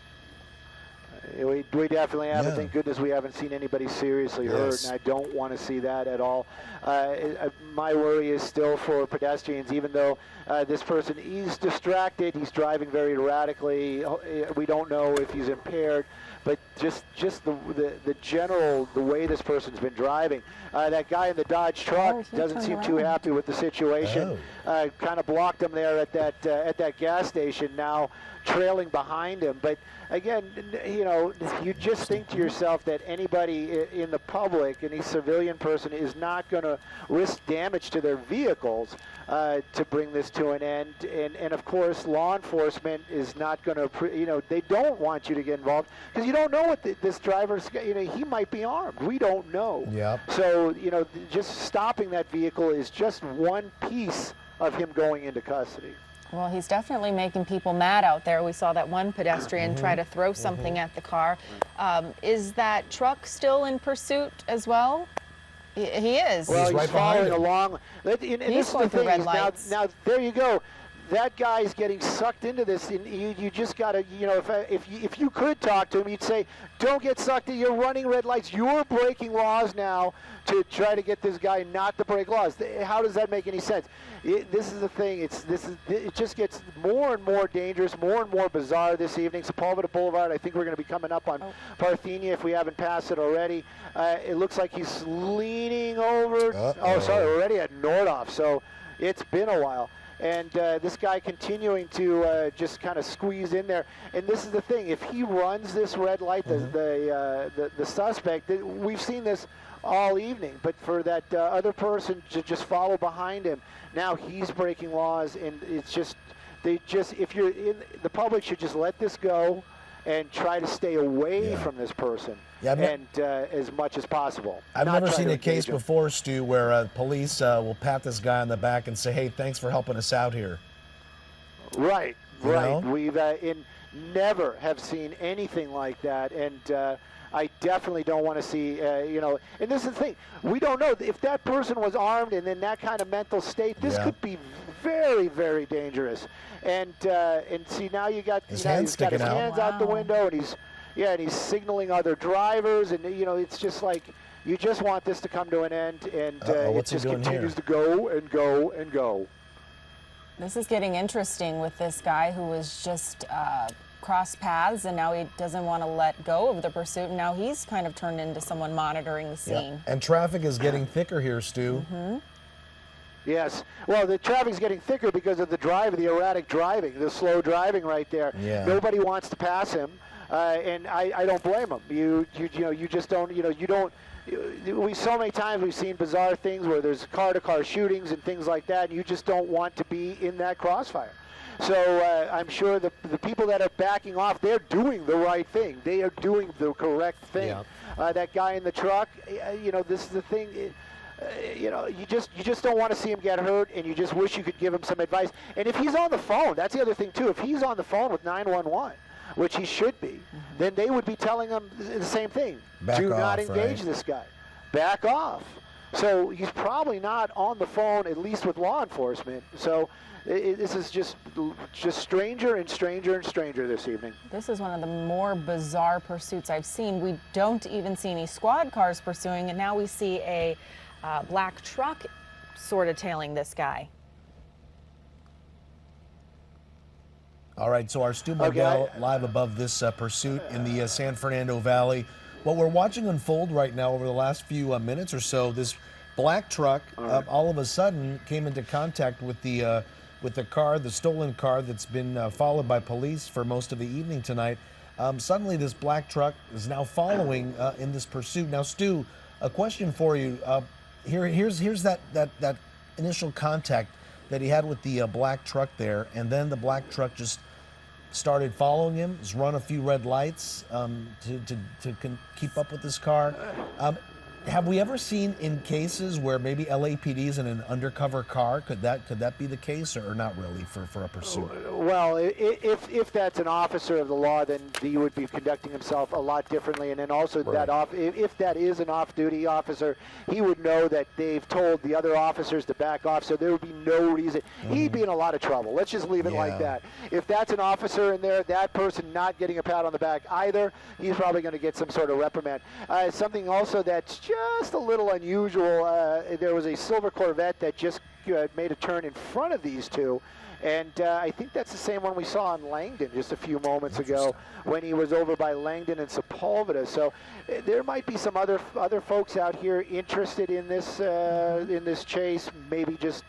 We definitely have. Yeah. Thank goodness we haven't seen anybody seriously hurt, and I don't want to see that at all. My worry is still for pedestrians, even though this person is distracted. He's driving very erratically. We don't know if he's impaired, but just the general, the way this person's been driving. That guy in the Dodge truck doesn't seem too happy with the situation. Kind of blocked him there at that gas station, now trailing behind him. But again, you know, you just think to yourself that anybody in the public, any civilian person, is not going to risk damage to their vehicles to bring this to an end. And of course, law enforcement is not going to, you know, they don't want you to get involved because you don't know what this driver's, you know, he might be armed. We don't know. Yep. So, you know, just stopping that vehicle is just one piece of him going into custody. Well, he's definitely making people mad out there. We saw that one pedestrian try to throw something at the car. Is that truck still in pursuit as well? He is. Well, He's right following behind him. along. And He's this is going the through thing. red Is lights. now, there you go. That guy's getting sucked into this, and you just got to, you know, if you could talk to him, you'd say, don't get sucked in. You're running red lights. You're breaking laws now to try to get this guy not to break laws. How does that make any sense? This is the thing. It just gets more and more dangerous, more and more bizarre this evening. Sepulveda Boulevard, I think we're going to be coming up on Parthenia if we haven't passed it already. It looks like he's leaning over. Oh, sorry, already at Nordhoff. So it's been a while. And this guy continuing to just kind of squeeze in there. And this is the thing: if he runs this red light, the suspect, we've seen this all evening. But for that other person to just follow behind him, now he's breaking laws, and it's just if you're in the public should just let this go and try to stay away from this person. Yeah, as much as possible. I've Not never try seen to a case engage him. before, Stu, where police will pat this guy on the back and say, hey, thanks for helping us out here. Right, You right. know? We've never have seen anything like that, and I definitely don't want to see, you know, and this is the thing, we don't know. If that person was armed and in that kind of mental state, this could be very, very dangerous. And see, now you got, His you know, hand's he's got his sticking out. hands out the window, and he's signaling other drivers, and, you know, it's just like, you just want this to come to an end, and it what's he just doing continues here? to go and go and go. This is getting interesting with this guy who was just crossed paths, and now he doesn't want to let go of the pursuit, and now he's kind of turned into someone monitoring the scene. And traffic is getting thicker here, Stu. Yes. Well, the traffic's getting thicker because of the erratic driving, the slow driving right there. Yeah. Nobody wants to pass him, and I don't blame him. You just don't, you don't. So many times we've seen bizarre things where there's car-to-car shootings and things like that, and you just don't want to be in that crossfire. So I'm sure the people that are backing off, they're doing the right thing. They are doing the correct thing. Yeah. That guy in the truck, this is the thing. You just don't want to see him get hurt, and you just wish you could give him some advice. And if he's on the phone, that's the other thing too. If he's on the phone with 911, which he should be, then they would be telling him the same thing. Do not engage this guy. Back off. So he's probably not on the phone, at least with law enforcement. So this is just stranger and stranger and stranger this evening. This is one of the more bizarre pursuits I've seen. We don't even see any squad cars pursuing, and now we see a black truck sort of tailing this guy. All right, so our Stu Miguel live above this pursuit in the San Fernando Valley. What we're watching unfold right now over the last few minutes or so, this black truck all of a sudden came into contact with the car, the stolen car that's been followed by police for most of the evening tonight. Suddenly this black truck is now following in this pursuit. Now, Stu, a question for you. Here's that initial contact that he had with the black truck there, and then the black truck just started following him, has run a few red lights to keep up with this car. have we ever seen in cases where maybe LAPD is in an undercover car? Could that be the case, or not really for a pursuit? Well, if that's an officer of the law, then he would be conducting himself a lot differently. And then also if that is an off-duty officer, he would know that they've told the other officers to back off, so there would be no reason. He'd be in a lot of trouble. Let's just leave it like that. If that's an officer in there, that person not getting a pat on the back either, he's probably going to get some sort of reprimand. Something also that's just a little unusual, there was a silver Corvette that just made a turn in front of these two. And I think that's the same one we saw in Langdon just a few moments ago when he was over by Langdon and Sepulveda. So there might be some other folks out here interested in this chase. Maybe just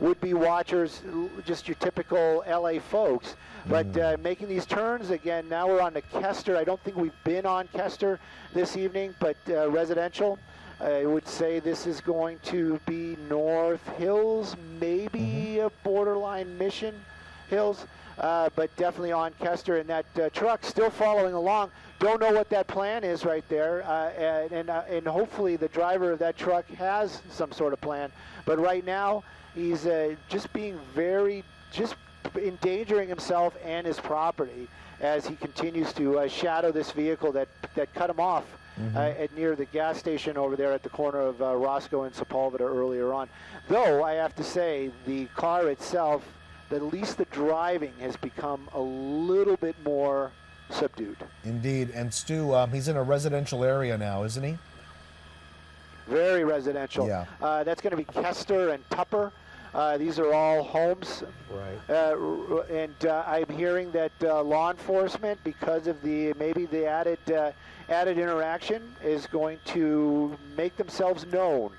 would-be watchers, just your typical LA folks. But making these turns again. Now we're on to Kester. I don't think we've been on Kester this evening, but residential. I would say this is going to be North Hills, maybe a borderline Mission Hills, but definitely on Kester. And that truck still following along. Don't know what that plan is right there, and hopefully the driver of that truck has some sort of plan. But right now, he's just being just endangering himself and his property as he continues to shadow this vehicle that cut him off. Near the gas station over there at the corner of Roscoe and Sepulveda earlier on. Though, I have to say, the car itself, at least the driving has become a little bit more subdued. Indeed. And Stu, he's in a residential area now, isn't he? Very residential. Yeah. That's going to be Kester and Tupper. These are all homes. Right. And I'm hearing that law enforcement, because of maybe the added interaction, is going to make themselves known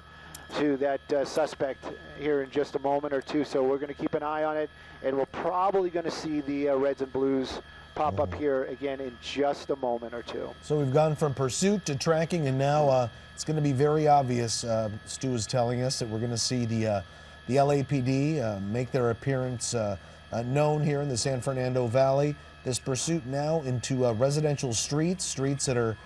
to that suspect here in just a moment or two. So we're going to keep an eye on it, and we're probably going to see the Reds and Blues pop up here again in just a moment or two. So we've gone from pursuit to tracking, and now it's going to be very obvious. Stu is telling us that we're going to see the LAPD make their appearance known here in the San Fernando Valley. This pursuit now into residential streets that are,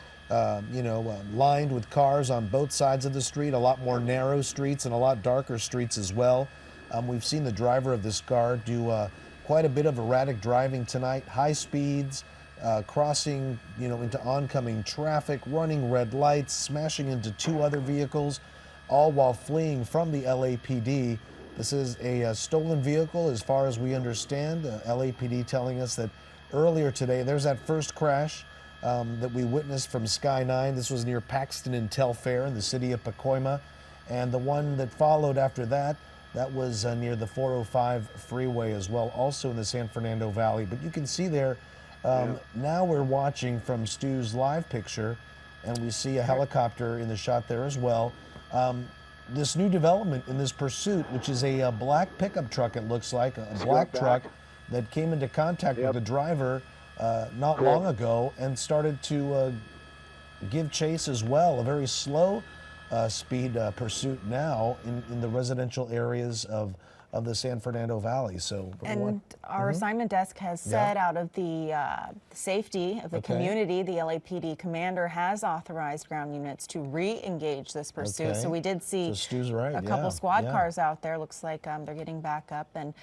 lined with cars on both sides of the street, a lot more narrow streets and a lot darker streets as well. We've seen the driver of this car do quite a bit of erratic driving tonight, high speeds, crossing, into oncoming traffic, running red lights, smashing into two other vehicles, all while fleeing from the LAPD. This is a stolen vehicle as far as we understand. LAPD telling us that earlier today, there's that first crash that we witnessed from Sky 9. This was near Paxton and Telfair in the city of Pacoima. And the one that followed after that, that was near the 405 freeway as well, also in the San Fernando Valley. But you can see there, now we're watching from Stu's live picture, and we see a helicopter in the shot there as well. This new development in this pursuit, which is a black pickup truck, it looks like, a black truck that came into contact with the driver not long ago and started to give chase as well. A very slow speed pursuit now in the residential areas of the San Fernando Valley. So, and our assignment desk has said out of the safety of the community, the LAPD commander has authorized ground units to re-engage this pursuit. So we did see Stu's right. a couple squad cars out there. Looks like they're getting back up and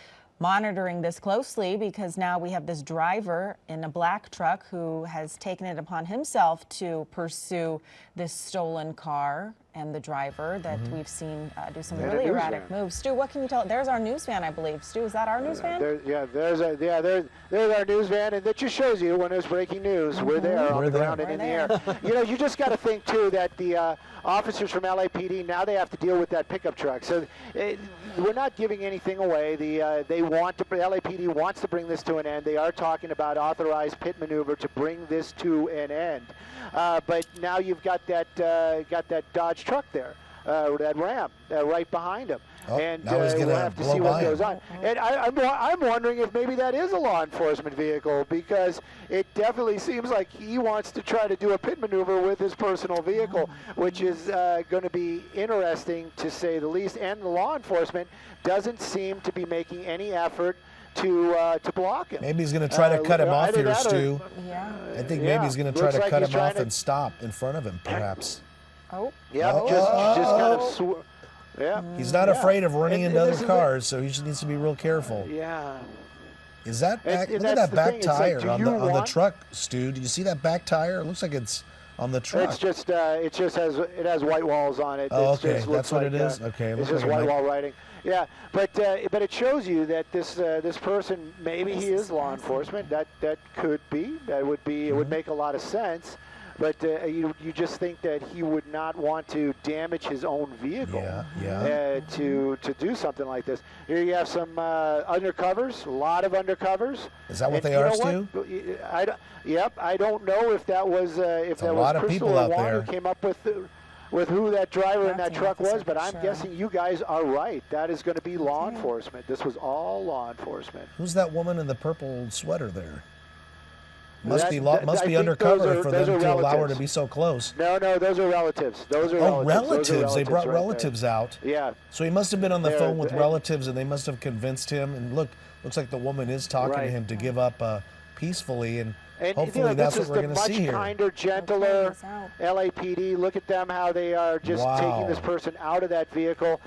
monitoring this closely, because now we have this driver in a black truck who has taken it upon himself to pursue this stolen car, and the driver that we've seen do some really erratic moves. Stu, what can you tell? There's our news van, I believe. Stu, is that our news van? There's our news van, and that just shows you when there's breaking news. We're there on the ground and in the air. You just got to think too that the officers from LAPD, now they have to deal with that pickup truck. So we're not giving anything away. LAPD wants to bring this to an end. They are talking about authorized pit maneuver to bring this to an end. But now you've got that Dodge truck there, that Ram right behind him. And we'll have to see what goes on. And I'm wondering if maybe that is a law enforcement vehicle, because it definitely seems like he wants to try to do a pit maneuver with his personal vehicle, which is going to be interesting to say the least. And the law enforcement doesn't seem to be making any effort to block him. Maybe he's going to try to cut him off here, Stu. Yeah. I think maybe he's going to try to cut him off and stop in front of him, perhaps. Oh. Yep, Oh. just kind of. Yeah. He's not Yeah. afraid of running And into this other is cars, so he just needs to be real careful. Yeah. Is that back? And Look at that's that the back thing, it's like, tire do on you the want- truck, Stu. Do you see that back tire? It looks like it's on the truck. It's just it has white walls on it. Oh, It okay. just looks That's what like, it is? Okay, it it's looks just like it white might- wall writing. Yeah, but it shows you that this person, maybe he is law enforcement. That could be. That would be. It would make a lot of sense. But you just think that he would not want to damage his own vehicle to do something like this. Here you have some undercovers, a lot of undercovers. Is that what And they you are, know Stu? what? Yep. I don't know if that was a lot of Crystal people or out Juan there. who came up with who that driver in that Drafting truck was. officer, But I'm sure. guessing you guys are right. That is going to be law enforcement. This was all law enforcement. Who's that woman in the purple sweater there? Must That- be that- I think undercover those are- for those them are to allow her to relatives. be so close. No, those are relatives. Those are Oh, relatives. Those are relatives! They brought right there. relatives out. Yeah. So he must have been on the They're- phone with and- relatives, and they must have convinced him. And looks like the woman is talking to Right. him to give up peacefully, and And hopefully this that's what is we're the going to much see here. kinder, gentler this out. LAPD. Look at them, how they are just Wow. taking this person out of that vehicle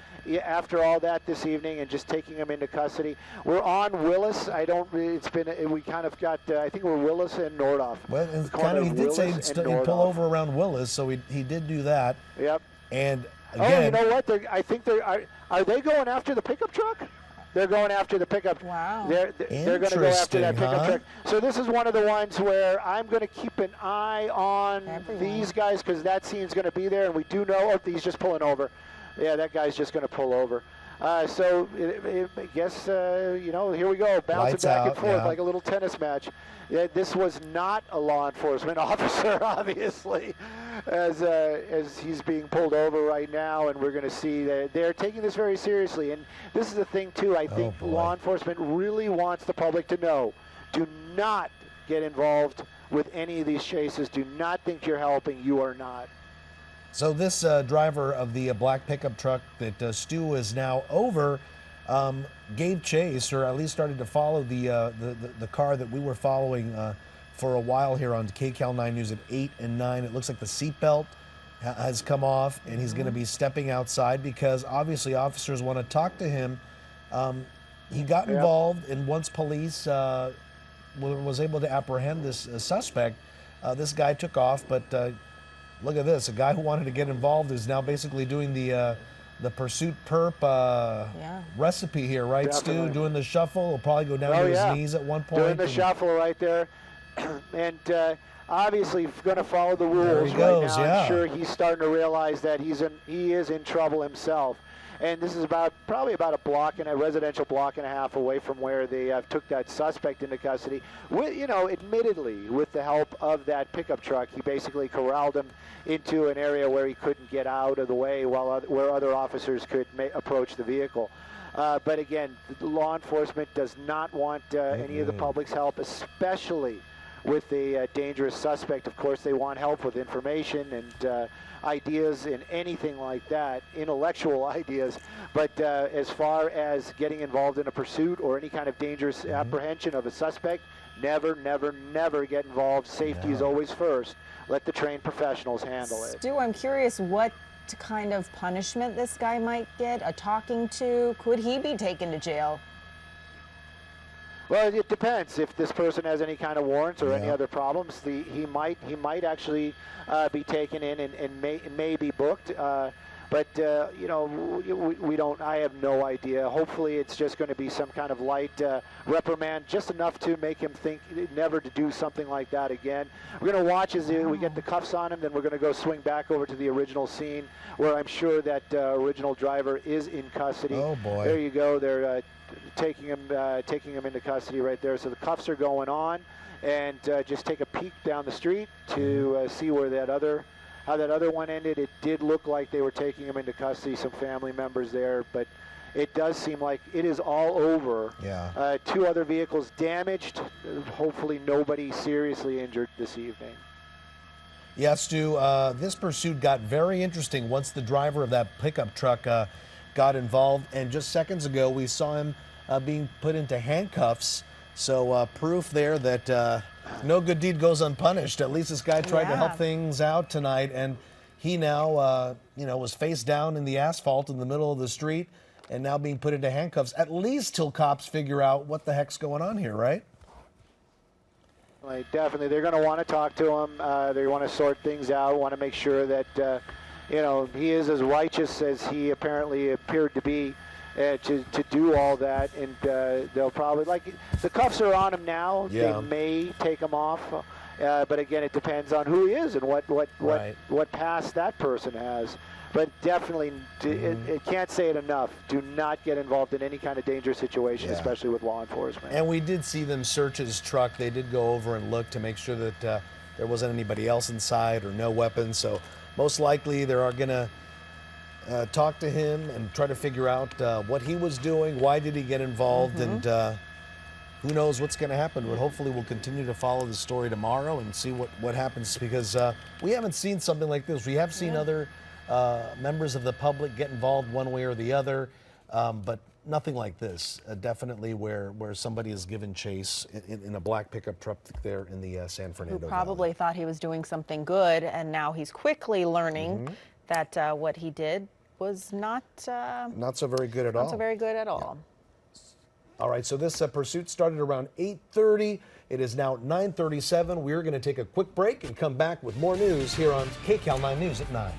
after all that this evening and just taking him into custody. We're on Willis. We kind of got, I think we're Willis and Nordhoff. Well, The it's corner kind of, he of did say Willis he'd and he'd pull Nordhoff. over around Willis, so he did do that. Yep. And Oh, you again, know what? I think are they going after the pickup truck? They're going after the pickup. Wow. They're going to go after that Interesting, pickup huh? truck. So this is one of the ones where I'm going to keep an eye on Everyone. these guys because that scene's going to be there, and we do know he's just pulling over. Yeah, that guy's just going to pull over. So I guess here we go, bouncing Lights back out, and forth yeah. like a little tennis match. Yeah, this was not a law enforcement officer, obviously, as he's being pulled over right now, and we're going to see that they're taking this very seriously. And this is the thing too. I think boy. law enforcement really wants the public to know: do not get involved with any of these chases. Do not think you're helping. You are not. so this driver of the black pickup truck that Stu is now over gave chase, or at least started to follow the car that we were following for a while here on KCAL 9 News at 8 and 9. It looks like the seatbelt has come off, and he's going to be stepping outside because obviously officers want to talk to him. He got involved, and once police was able to apprehend this suspect, this guy took off. But look at this. A guy who wanted to get involved is now basically doing the pursuit perp recipe here, right, Definitely. Stu? Doing the shuffle. He'll probably go down to his knees at one point. Doing the and- shuffle right there. And obviously going to follow the rules There he right goes, now. yeah. I'm sure he's starting to realize that he is in trouble himself. And this is probably about a residential block and a half away from where they took that suspect into custody. Admittedly, with the help of that pickup truck, he basically corralled him into an area where he couldn't get out of the way where other officers could approach the vehicle. But again, law enforcement does not want any of the public's help, especially with a dangerous suspect. Of course, they want help with information and ideas and anything like that, intellectual ideas. But as far as getting involved in a pursuit or any kind of dangerous apprehension of a suspect, never, never, never get involved. Safety is always first. Let the trained professionals handle it. Stu, I'm curious what kind of punishment this guy might get, a talking to. Could he be taken to jail? Well, it depends. If this person has any kind of warrants or any other problems, he might actually be taken in and may be booked. But we don't. I have no idea. Hopefully, it's just going to be some kind of light reprimand, just enough to make him think never to do something like that again. We're going to watch as we get the cuffs on him. Then we're going to go swing back over to the original scene, where I'm sure that original driver is in custody. Oh boy! There you go. They're taking him into custody right there. So the cuffs are going on, and just take a peek down the street to see where how that other one ended. It did look like they were taking him into custody, some family members there, but it does seem like it is all over. Yeah. 2 other vehicles damaged. Hopefully nobody seriously injured this evening. Yeah, Stu, this pursuit got very interesting once the driver of that pickup truck got involved, and just seconds ago we saw him being put into handcuffs. So proof there that no good deed goes unpunished. At least this guy tried to help things out tonight, and he now, was face down in the asphalt in the middle of the street and now being put into handcuffs, at least till cops figure out what the heck's going on here, right? Definitely. They're going to want to talk to him. They want to sort things out, want to make sure that, he is as righteous as he apparently appeared to be to do all that. And they'll probably, the cuffs are on him now. Yeah. They may take him off. But again, it depends on who he is and what past that person has. But definitely, it can't say it enough. Do not get involved in any kind of dangerous situation, especially with law enforcement. And we did see them search his truck. They did go over and look to make sure that there wasn't anybody else inside or no weapons. So most likely they are going to talk to him and try to figure out what he was doing, why did he get involved, and who knows what's going to happen. But hopefully we'll continue to follow the story tomorrow and see what happens, because we haven't seen something like this. We have seen other members of the public get involved one way or the other, but nothing like this. Definitely where somebody is given chase in a black pickup truck there in the San Fernando Who probably Valley. thought he was doing something good, and now he's quickly learning that what he did was not so very good at all. Not so very good at all. All right, so this pursuit started around 8:30. It is now 9:37. We're going to take a quick break and come back with more news here on KCAL 9 News at 9.